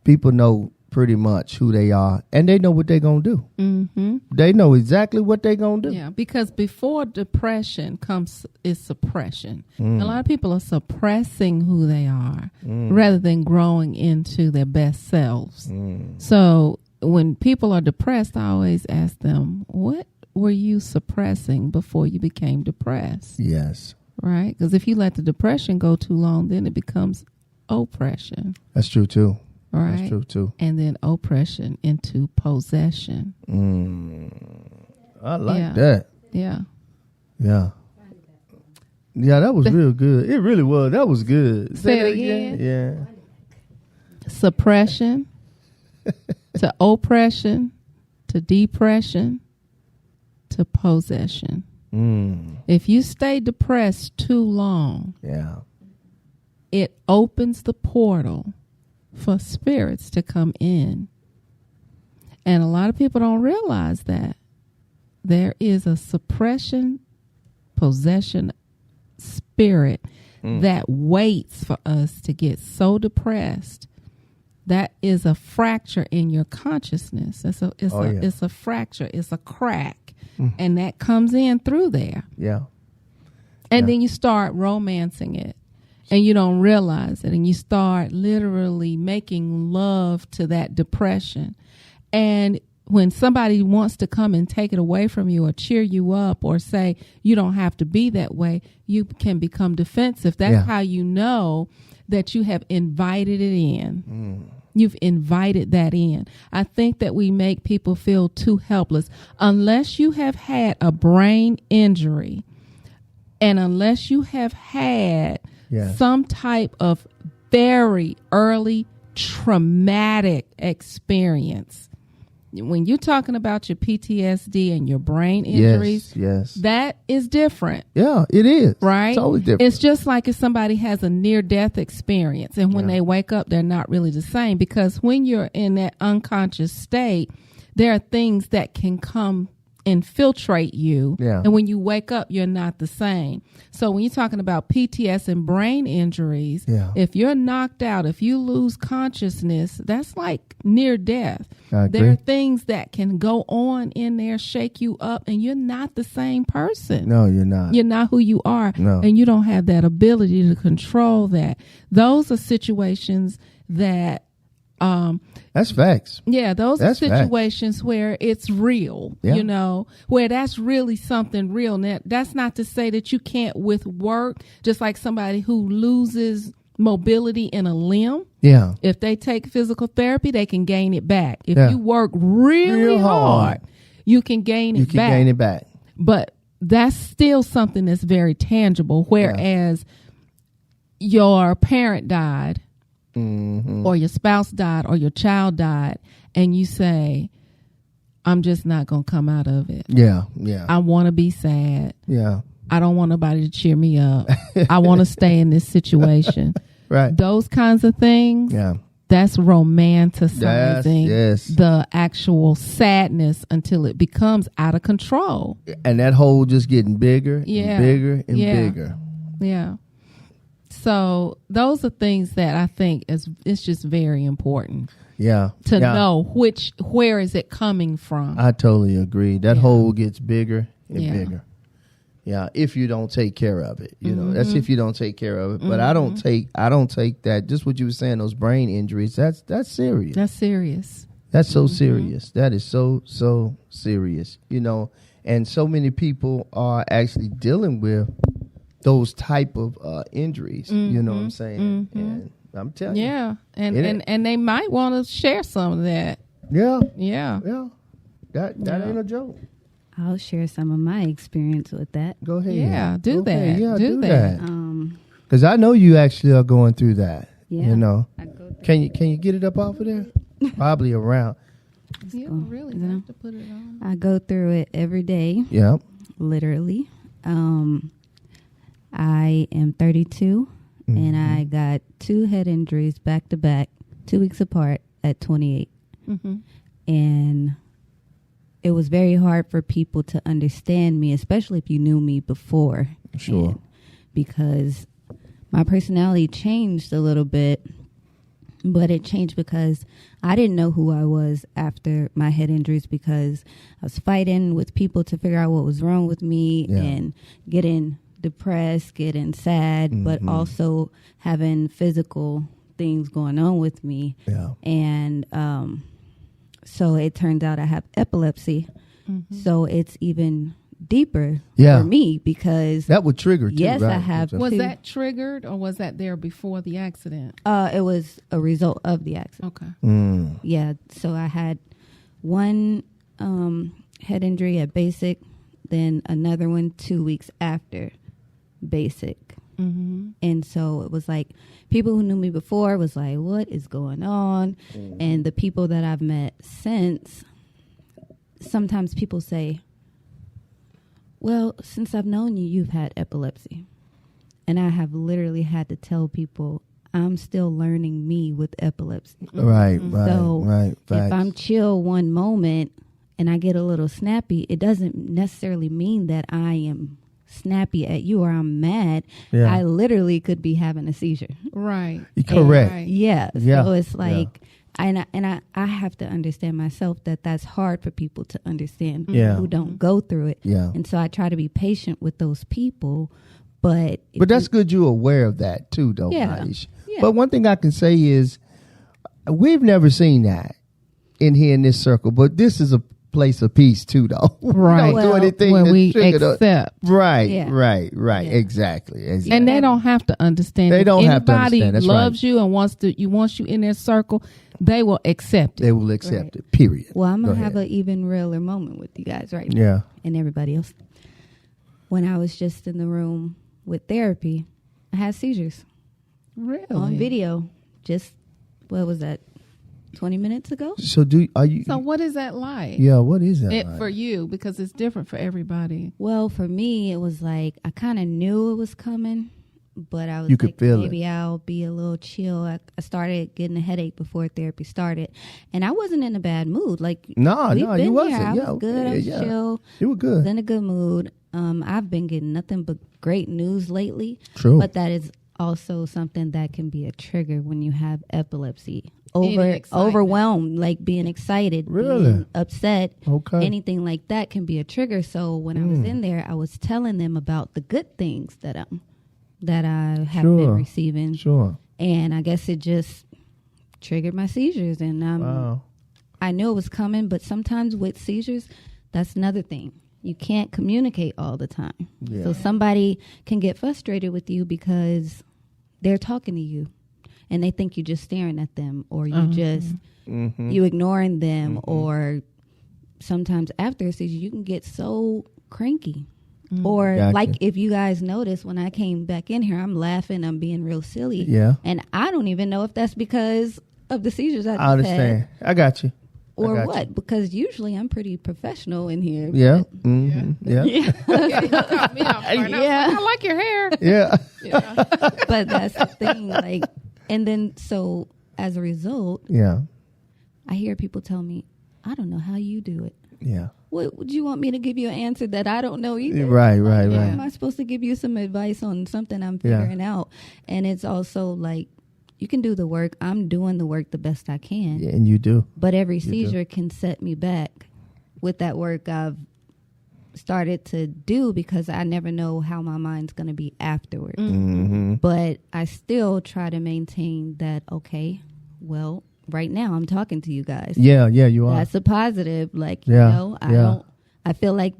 people know pretty much who they are, and they know what they're going to do. Mm-hmm. They know exactly what they're going to do. Yeah, because before depression is suppression. A Mm. lot of people are suppressing who they are rather than growing into their best selves. So when people are depressed, I always ask them, what were you suppressing before you became depressed? Yes. Right? Because if you let the depression go too long, then it becomes oppression. That's true, too. Right? That's true, too. And then oppression into possession. I like Yeah. that. Yeah. Yeah. Yeah, that was real good. It really was. That was good. Say it that again. Yeah. Suppression to oppression to depression to possession. If you stay depressed too long, Yeah. it opens the portal for spirits to come in. And a lot of people don't realize that there is a suppression, possession spirit that waits for us to get so depressed. That is a fracture in your consciousness. It's a fracture. It's a crack. And that comes in through there. Yeah. And then you start romancing it. And you don't realize it. And you start literally making love to that depression. And when somebody wants to come and take it away from you or cheer you up or say you don't have to be that way, you can become defensive. That's how you know that you have invited it in. You've invited that in. I think that we make people feel too helpless. Unless you have had a brain injury and unless you have had some type of very early traumatic experience. When you're talking about your PTSD and your brain injuries, that is different. Yeah, it is. Right? It's totally different. It's just like if somebody has a near-death experience and when they wake up, they're not really the same, because when you're in that unconscious state, there are things that can come infiltrate you. Yeah. And when you wake up, you're not the same. So when you're talking about PTS and brain injuries, if you're knocked out, if you lose consciousness, that's like near death. There are things that can go on in there, shake you up, and you're not the same person. No, you're not. You're not who you are. No. And you don't have that ability to control that. Those are situations that that's facts. Yeah, those That's are situations where it's real, you know, where that's really something real. Now, that's not to say that you can't with work, just like somebody who loses mobility in a limb. Yeah. If they take physical therapy, they can gain it back. If you work really hard, you can gain it back. You can gain it back. But that's still something that's very tangible, whereas your parent died, or your spouse died, or your child died, and you say, I'm just not going to come out of it. Yeah, yeah. I want to be sad. Yeah. I don't want nobody to cheer me up. I want to stay in this situation. Right. Those kinds of things. Yeah. That's romanticizing yes. the actual sadness until it becomes out of control. And that hole just getting bigger and bigger and bigger. Yeah. So those are things that I think it's just very important. Yeah. To know where is it coming from. I totally agree. That hole gets bigger and bigger. Yeah, if you don't take care of it, that's if you don't take care of it. But I don't take that. Just what you were saying, those brain injuries. That's serious. That's serious. That's so serious. That is so serious. And so many people are actually dealing with those type of injuries. You know what I'm saying? And I'm telling you. Yeah, and they might want to share some of that. Yeah. Yeah. Yeah. That ain't a joke. I'll share some of my experience with that. Go ahead. Yeah, do that. Yeah, do that. Because I know you actually are going through that. Yeah. I go can you get it up off of there? Probably around. You don't really have to put it on. I go through it every day. Yeah. Literally. I am 32, and I got 2 head injuries back to back, 2 weeks apart at 28. And it was very hard for people to understand me, especially if you knew me before. Sure. Because my personality changed a little bit, but it changed because I didn't know who I was after my head injuries, because I was fighting with people to figure out what was wrong with me and getting depressed, getting sad, but also having physical things going on with me. Yeah. And so it turns out I have epilepsy. So it's even deeper for me, because that would trigger too. Yes, right? I have. Was that triggered, or was that there before the accident? It was a result of the accident. Okay. Yeah. So I had one head injury at basic, then another one 2 weeks after basic. And so it was like people who knew me before was like, what is going on? And the people that I've met since, sometimes people say, well, since I've known you, you've had epilepsy. And I have literally had to tell people I'm still learning me with epilepsy. Right. So Facts. if I'm chill one moment and I get a little snappy, it doesn't necessarily mean that I am snappy at you or I'm mad. I literally could be having a seizure. Right. Correct. Right. Yeah. So it's like, I have to understand myself that that's hard for people to understand who don't go through it. Yeah. And so I try to be patient with those people. But that's good you're aware of that too, though, Aish. Yeah. But one thing I can say is we've never seen that in here in this circle, but this is a place of peace too, though. Right. We don't do anything where to we trigger accept. Right. Yeah. Exactly. And they don't have to understand. They don't if have to understand. Anybody That's loves you and wants you in their circle, they will accept it. They will accept it, period. Well, I'm going to Go have ahead. an even realer moment with you guys right now. Yeah. And everybody else. When I was just in the room with therapy, I had seizures. Really? On video. Just, what was that, 20 minutes ago? So So what is that like? Yeah, what is that like? For you, because it's different for everybody. Well, for me, it was like, I kind of knew it was coming, but I was You could like, feel maybe I'll be a little chill. I started getting a headache before therapy started, and I wasn't in a bad mood. Like, No, we've been you wasn't. here. I was good. I was chill. You were good. I was in a good mood. I've been getting nothing but great news lately. True. But that is also something that can be a trigger when you have epilepsy. Overwhelmed, like being excited, being upset, anything like that can be a trigger. So when I was in there, I was telling them about the good things that I have been receiving. Sure. And I guess it just triggered my seizures. And I knew it was coming, but sometimes with seizures, that's another thing. You can't communicate all the time. Yeah. So somebody can get frustrated with you because they're talking to you and they think you're just staring at them, or you just you ignoring them, or sometimes after a seizure you can get so cranky. Or like if you guys notice, when I came back in here, I'm laughing, I'm being real silly. Yeah. And I don't even know if that's because of the seizures I understand. had. I got you. or got what? you. Because usually I'm pretty professional in here. Yeah. but- Mm-hmm. Yeah. Yeah. I like your hair. Yeah. Yeah. But that's the thing. Like, and then so as a result, Yeah. I hear people tell me, I don't know how you do it. Yeah. What would you want me to give you an answer that I don't know either? Right. How Right. am I supposed to give you some advice on something I'm figuring out? And it's also like, you can do the work. I'm doing the work the best I can. Yeah, and you do. But every do. seizure can set me back with that work I've started to do because I never know how my mind's going to be afterward. Mm-hmm. But I still try to maintain that, okay, well, right now I'm talking to you guys. Yeah. Yeah. You are. That's a positive. Like, Yeah, you know, I feel like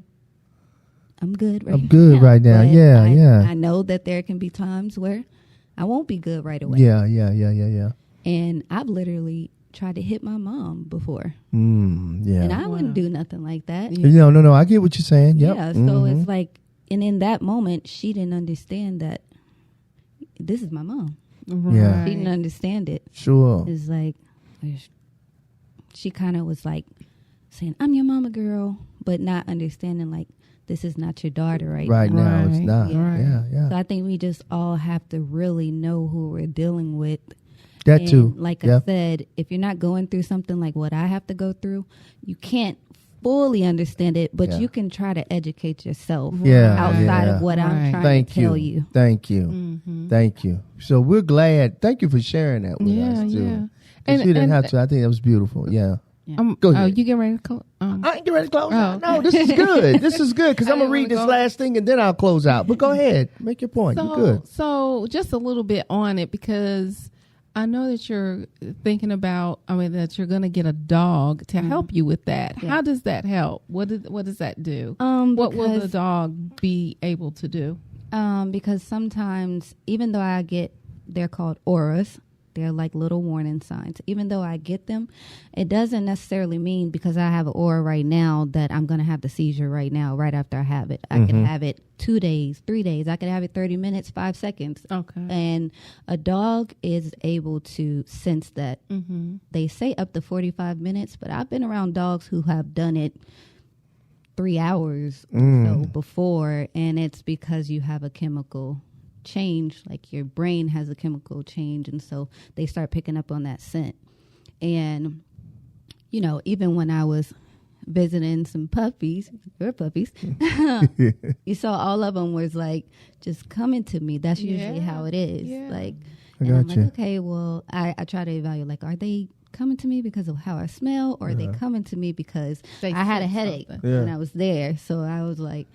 I'm good right now. I'm good right now. But Yeah. I Yeah. know that there can be times where I won't be good right away. Yeah. Yeah. Yeah. Yeah. Yeah. And I've literally tried to hit my mom before. Yeah. And I wouldn't do nothing like that. No. I get what you're saying. Yep. Yeah. So Mhm. it's like, and in that moment, she didn't understand that this is my mom. Yeah. She didn't understand it. Sure. It's like, she kind of was like saying, I'm your mama girl, but not understanding like, this is not your daughter Right now. now, it's Right. not. Yeah. Yeah. Yeah. So I think we just all have to really know who we're dealing with. That And too. like Yeah. I said, if you're not going through something like what I have to go through, you can't fully understand it, but Yeah. you can try to educate yourself Yeah, outside yeah. of what I'm Right. trying Thank to tell you. Thank you. Mm-hmm. Thank you. So we're glad. Thank you for sharing that with Yeah, us too. yeah. 'Cause you didn't have to. I think that was beautiful. Yeah. Go Oh, ahead. you get ready to close? I ain't getting ready to close Oh, out. No, okay. this is good. This is good because I I'm gonna didn't read this wanna go- last thing and then I'll close out. But go ahead, make your point. You're good. So just a little bit on it because I know that you're thinking about, that you're going to get a dog to help you with that. Yeah. How does that help? What does that do? What will the Because- dog be able to do? Because sometimes, even though they're called auras, they're like little warning signs. Even though I get them, it doesn't necessarily mean because I have an aura right now that I'm going to have the seizure right now, right after I have it. I could have it 2 days, 3 days. I could have it 30 minutes, 5 seconds. Okay. And a dog is able to sense that. Mm-hmm. They say up to 45 minutes, but I've been around dogs who have done it 3 hours or so before, and it's because you have a chemical change, like your brain has a chemical change, and so they start picking up on that scent. And even when I was visiting some puppies, you saw all of them was like just coming to me. That's usually Yeah. how it is. Yeah. Like, I and I'm got you. like, okay, well, I try to evaluate, like, are they coming to me because of how I smell, or are they coming to me because They I had a sense headache something. Yeah. when I was there? So I was like,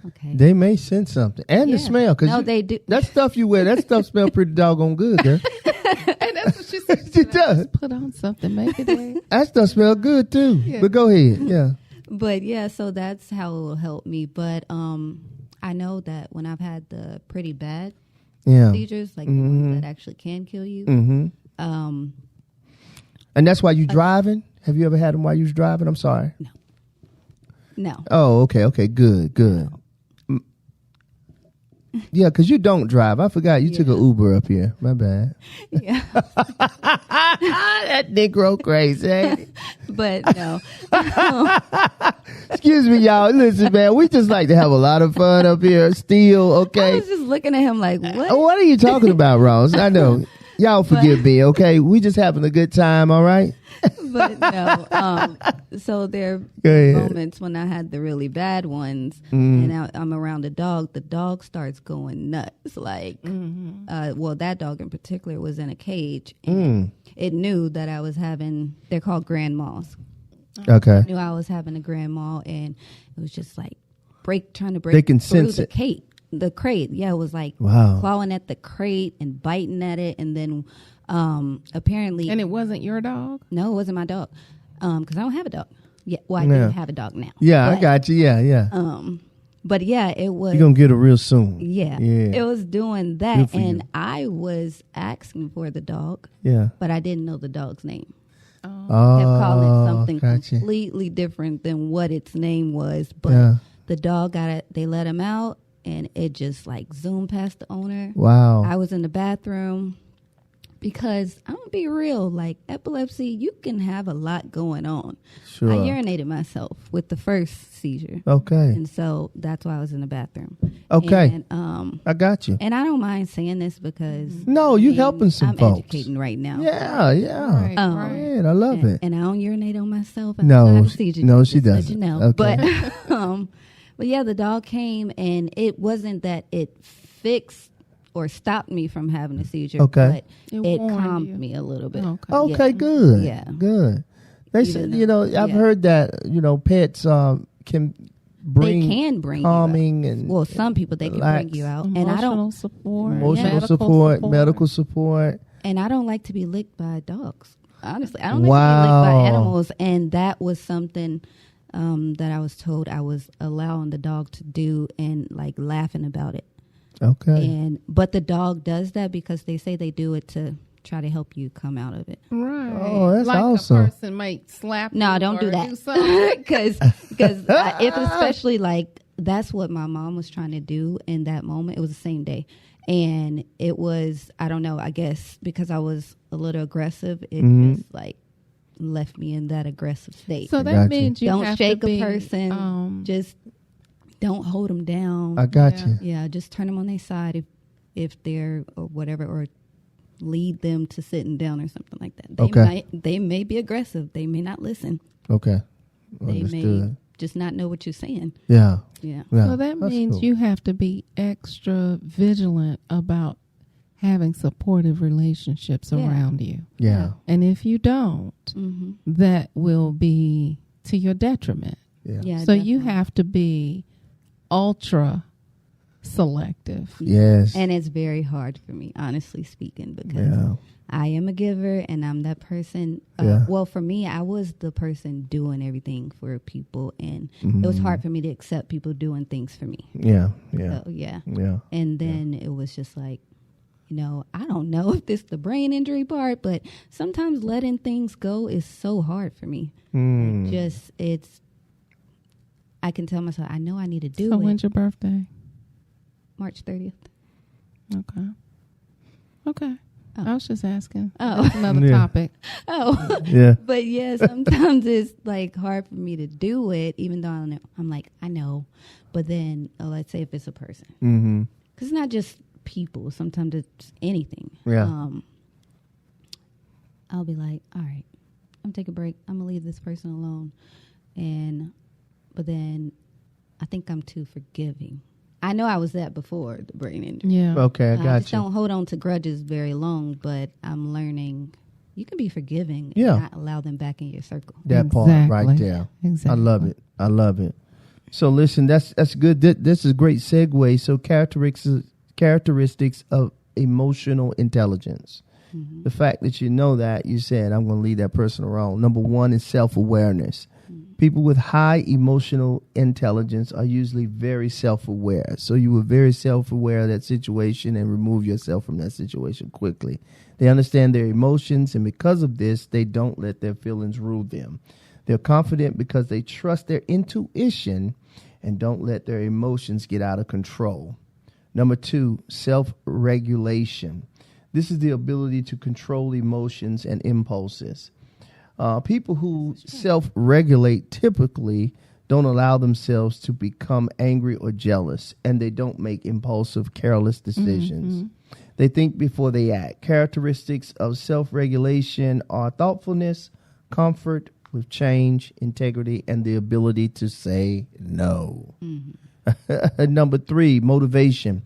okay. They may sense something, and the Yeah. smell. Cause No, they do. That stuff you wear, that stuff smell pretty doggone good, girl. And that's what she said. It does. Put on something, make it wear. That stuff smell good too. Yeah. But go ahead. Yeah. But yeah, so that's how it will help me. But I know that when I've had the pretty bad Yeah. seizures, like the ones that actually can kill you, Mm-hmm. And that's why you driving? Have you ever had them while you was driving? I'm sorry. no. Oh, okay. Okay. Good. Good. Yeah, because you don't drive. I forgot you took an Uber up here. My bad. Yeah. That Negro crazy. Ain't it? But no. Excuse me, y'all. Listen, man. We just like to have a lot of fun up here. Still, I okay. was just looking at him like, what? What are you talking about, Ross? I know. Y'all forgive me, okay? We just having a good time, all right? But no. So there Go are ahead. moments when I had the really bad ones, and I'm around a dog. The dog starts going nuts. Like, well, that dog in particular was in a cage, and it knew that I was having. They're called grand malls. Okay. Knew I was having a grand mal, and it was just like trying to break They can through sense the it. crate. The crate, yeah, it was like Wow. clawing at the crate and biting at it, and then apparently, And it wasn't your dog? no, it wasn't my dog, because I don't have a dog. Yeah, well, I Yeah. do have a dog now. Yeah, I But, got you. Yeah. But yeah, it was. You're going to get it real soon. Yeah, Yeah. it was doing Good that, for and you. I was asking for the dog, Yeah. but I didn't know the dog's name. Oh, Kept calling it something gotcha. completely different than what its name was. But Yeah. the dog got it. They let him out, and it just like zoomed past the owner. Wow. I was in the bathroom because I don't be real. Like epilepsy, you can have a lot going on. Sure. I urinated myself with the first seizure. Okay. And so that's why I was in the bathroom. Okay. And, I got you. and I don't mind saying this because No, you helping some I'm folks. educating right now. Yeah, yeah. Right, right. Right, I love it. And I don't urinate on myself. I No, don't have a seizure, no, just she to let doesn't. you know. Okay. But yeah, the dog came, and it wasn't that it fixed or stopped me from having a seizure. Okay. But It it warned calmed you. me a little bit. Okay. Okay, Yeah. good. Yeah. Good. They Even said, though- I've yeah. heard that, pets can bring They can bring calming you out. and Well, some people they can relax. bring you out, Emotional and I don't. support. emotional medical support, medical support. And I don't like to be licked by dogs. Honestly, I don't like to be Wow. licked by animals, and that was something that I was told I was allowing the dog to do, and like laughing about it. Okay. But the dog does that because they say they do it to try to help you come out of it. Right. Oh, that's like awesome. a person might slap No, you don't do or that. something. Because if especially like that's what my mom was trying to do in that moment. It was the same day. And it was, I don't know, I guess because I was a little aggressive, it just like left me in that aggressive state. So that Gotcha. means you Don't have shake to a be, person. Just don't hold them down. I got Yeah. you. Yeah, just turn them on their side if they're or whatever, or lead them to sitting down or something like that. They may be aggressive. They may not listen. Okay. They Understood. may just not know what you're saying. Yeah. Yeah. Yeah. So that That's means cool. you have to be extra vigilant about having supportive relationships Yeah. around you. Yeah. And if you don't, Mm-hmm. that will be to your detriment. Yeah. Yeah. So you definitely. have to be ultra selective. Yes. And it's very hard for me, honestly speaking, because Yeah. I am a giver and I'm that person. Yeah. Well, for me, I was the person doing everything for people, and it Mm-hmm. was hard for me to accept people doing things for me. Yeah. Yeah. So, yeah. Yeah. And then it was just like, I don't know if this the brain injury part, but sometimes letting things go is so hard for me. Mm. I can tell myself, I know I need to do So it. when's your birthday? March 30th. Okay. Okay. Oh. I was just asking. Oh. That's another Yeah. topic. Oh, Yeah. but yeah, sometimes it's like hard for me to do it, even though I'm like, I know. But then, let's say if it's a person, Mm-hmm. because it's not just people. Sometimes it's anything. Yeah. I'll be like, all right, I'm gonna take a break. I'm gonna leave this person alone. But then I think I'm too forgiving. I know I was that before the brain injury. Yeah. Okay, I I got just you. don't hold on to grudges very long, but I'm learning you can be forgiving Yeah. and not allow them back in your circle. That part right Exactly. there. Exactly. I love it. I love it. So listen, that's good. This is a great segue. So characteristics of emotional intelligence. Mm-hmm. The fact that you know that, you said, I'm going to leave that person alone. Number one is self-awareness. People with high emotional intelligence are usually very self-aware. So you were very self-aware of that situation and remove yourself from that situation quickly. They understand their emotions, and because of this, they don't let their feelings rule them. They're confident because they trust their intuition and don't let their emotions get out of control. Number two, self-regulation. This is the ability to control emotions and impulses. People who self-regulate typically don't allow themselves to become angry or jealous, and they don't make impulsive, careless decisions. Mm-hmm. They think before they act. Characteristics of self-regulation are thoughtfulness, comfort with change, integrity, and the ability to say no. Mm-hmm. Number three, motivation.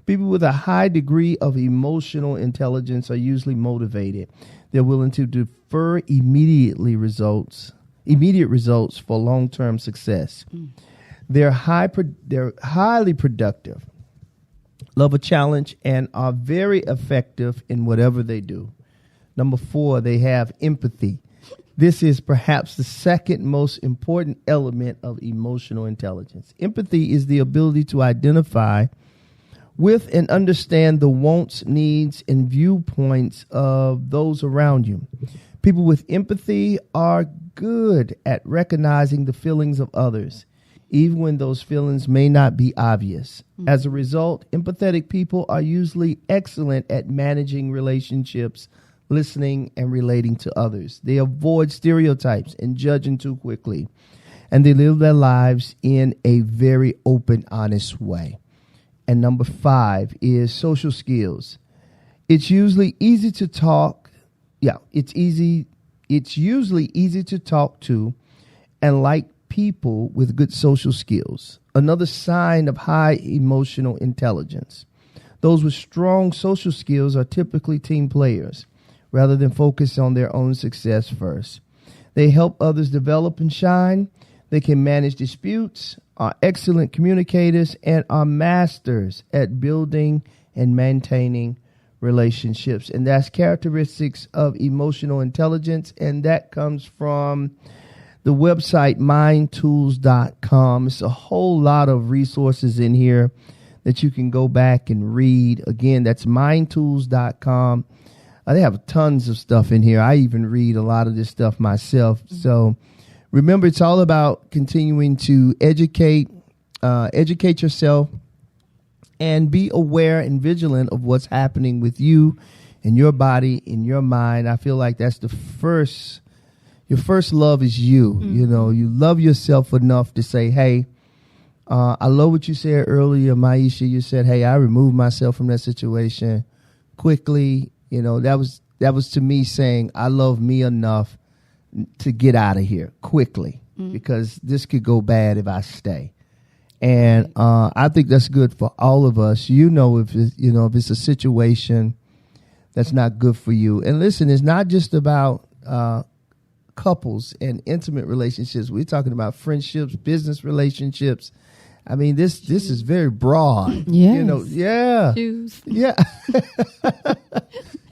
People with a high degree of emotional intelligence are usually motivated. They're willing to defer immediate results for long-term success. Mm. They're highly productive, love a challenge, and are very effective in whatever they do. Number four, they have empathy. This is perhaps the second most important element of emotional intelligence. Empathy is the ability to identify with and understand the wants, needs, and viewpoints of those around you. People with empathy are good at recognizing the feelings of others, even when those feelings may not be obvious. Mm-hmm. As a result, empathetic people are usually excellent at managing relationships, listening, and relating to others. They avoid stereotypes and judging too quickly. And they live their lives in a very open, honest way. And number 5 is social skills. It's usually easy to talk. Yeah, it's usually easy to talk to and like people with good social skills. Another sign of high emotional intelligence. Those with strong social skills are typically team players rather than focus on their own success first. They help others develop and shine. They can manage disputes, are excellent communicators, and are masters at building and maintaining relationships. And that's characteristics of emotional intelligence. And that comes from the website mindtools.com. It's a whole lot of resources in here that you can go back and read. Again, that's mindtools.com. They have tons of stuff in here. I even read a lot of this stuff myself. So remember, it's all about continuing to educate yourself and be aware and vigilant of what's happening with you and your body, in your mind. I feel like that's your first love is you. Mm-hmm. You know, you love yourself enough to say, hey, I love what you said earlier, Maisha. You said, hey, I removed myself from that situation quickly. You know, that was to me saying I love me enough to get out of here quickly, because this could go bad if I stay. And I think that's good for all of us. If it's a situation that's not good for you. And listen, it's not just about couples and intimate relationships. We're talking about friendships, business relationships. I mean, this is very broad. Yes. Yeah. Shoes. Yeah.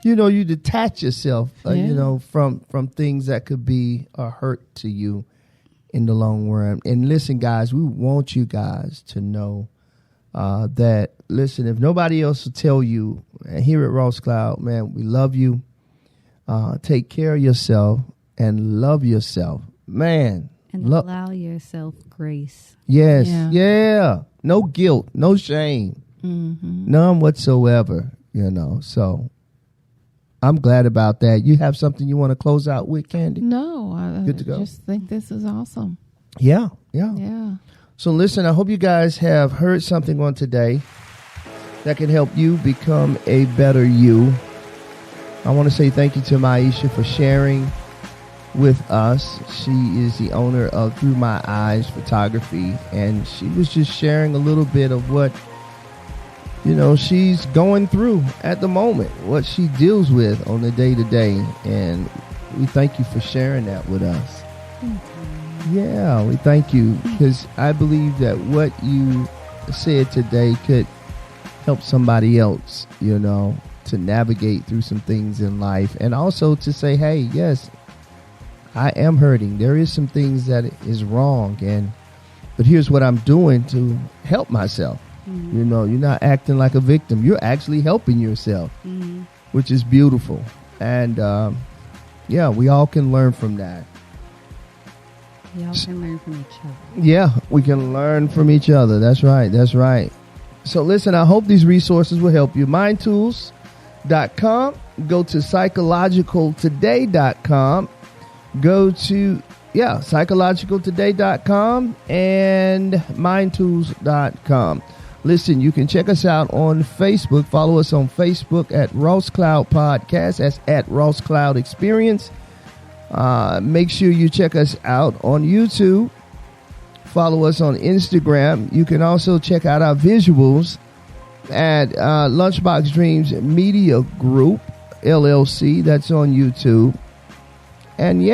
You detach yourself, from things that could be a hurt to you in the long run. And listen, guys, we want you guys to know that, listen, if nobody else will tell you, here at Ross Cloud, man, we love you. Take care of yourself and love yourself, man. And allow yourself grace. Yes. Yeah. No guilt, no shame, none whatsoever, so I'm glad about that. You have something you want to close out with, Candi? No, I Good to go. Just think this is awesome. Yeah. Yeah. So listen, I hope you guys have heard something on today that can help you become a better you. I want to say thank you to Maisha for sharing with us. She is the owner of Through My Eyes Photography, and she was just sharing a little bit of what she's going through at the moment, what she deals with on the day-to-day, and we thank you for sharing that with us. Yeah, we thank you, because I believe that what you said today could help somebody else, to navigate through some things in life, and also to say, hey, yes, I am hurting. There is some things that is wrong, but here's what I'm doing to help myself. You're not acting like a victim. You're actually helping yourself, which is beautiful. And we all can learn from that. We all can learn from each other. Yeah, we can learn from each other. That's right. So listen, I hope these resources will help you. Mindtools.com. Go to psychologicaltoday.com. Go to psychologicaltoday.com and mindtools.com. Listen, you can check us out on Facebook. Follow us on Facebook at Ross Cloud Podcast. That's at Ross Cloud Experience. Make sure you check us out on YouTube. Follow us on Instagram. You can also check out our visuals at Lunchbox Dreams Media Group, LLC. That's on YouTube. And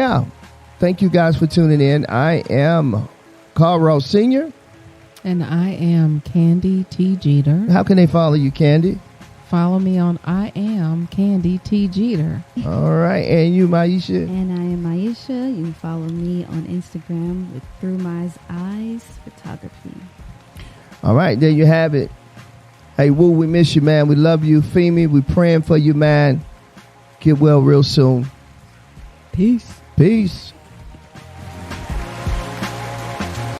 thank you guys for tuning in. I am Car.Ross Sr. And I am Candi T. Jeter. How can they follow you, Candi? Follow me on I am Candi T. Jeter. All right. And you, Maisha? And I am Maisha. You can follow me on Instagram with Through My Eyes Photography. All right. There you have it. Hey, Woo, we miss you, man. We love you. Femi, we praying for you, man. Get well real soon. Peace. Peace.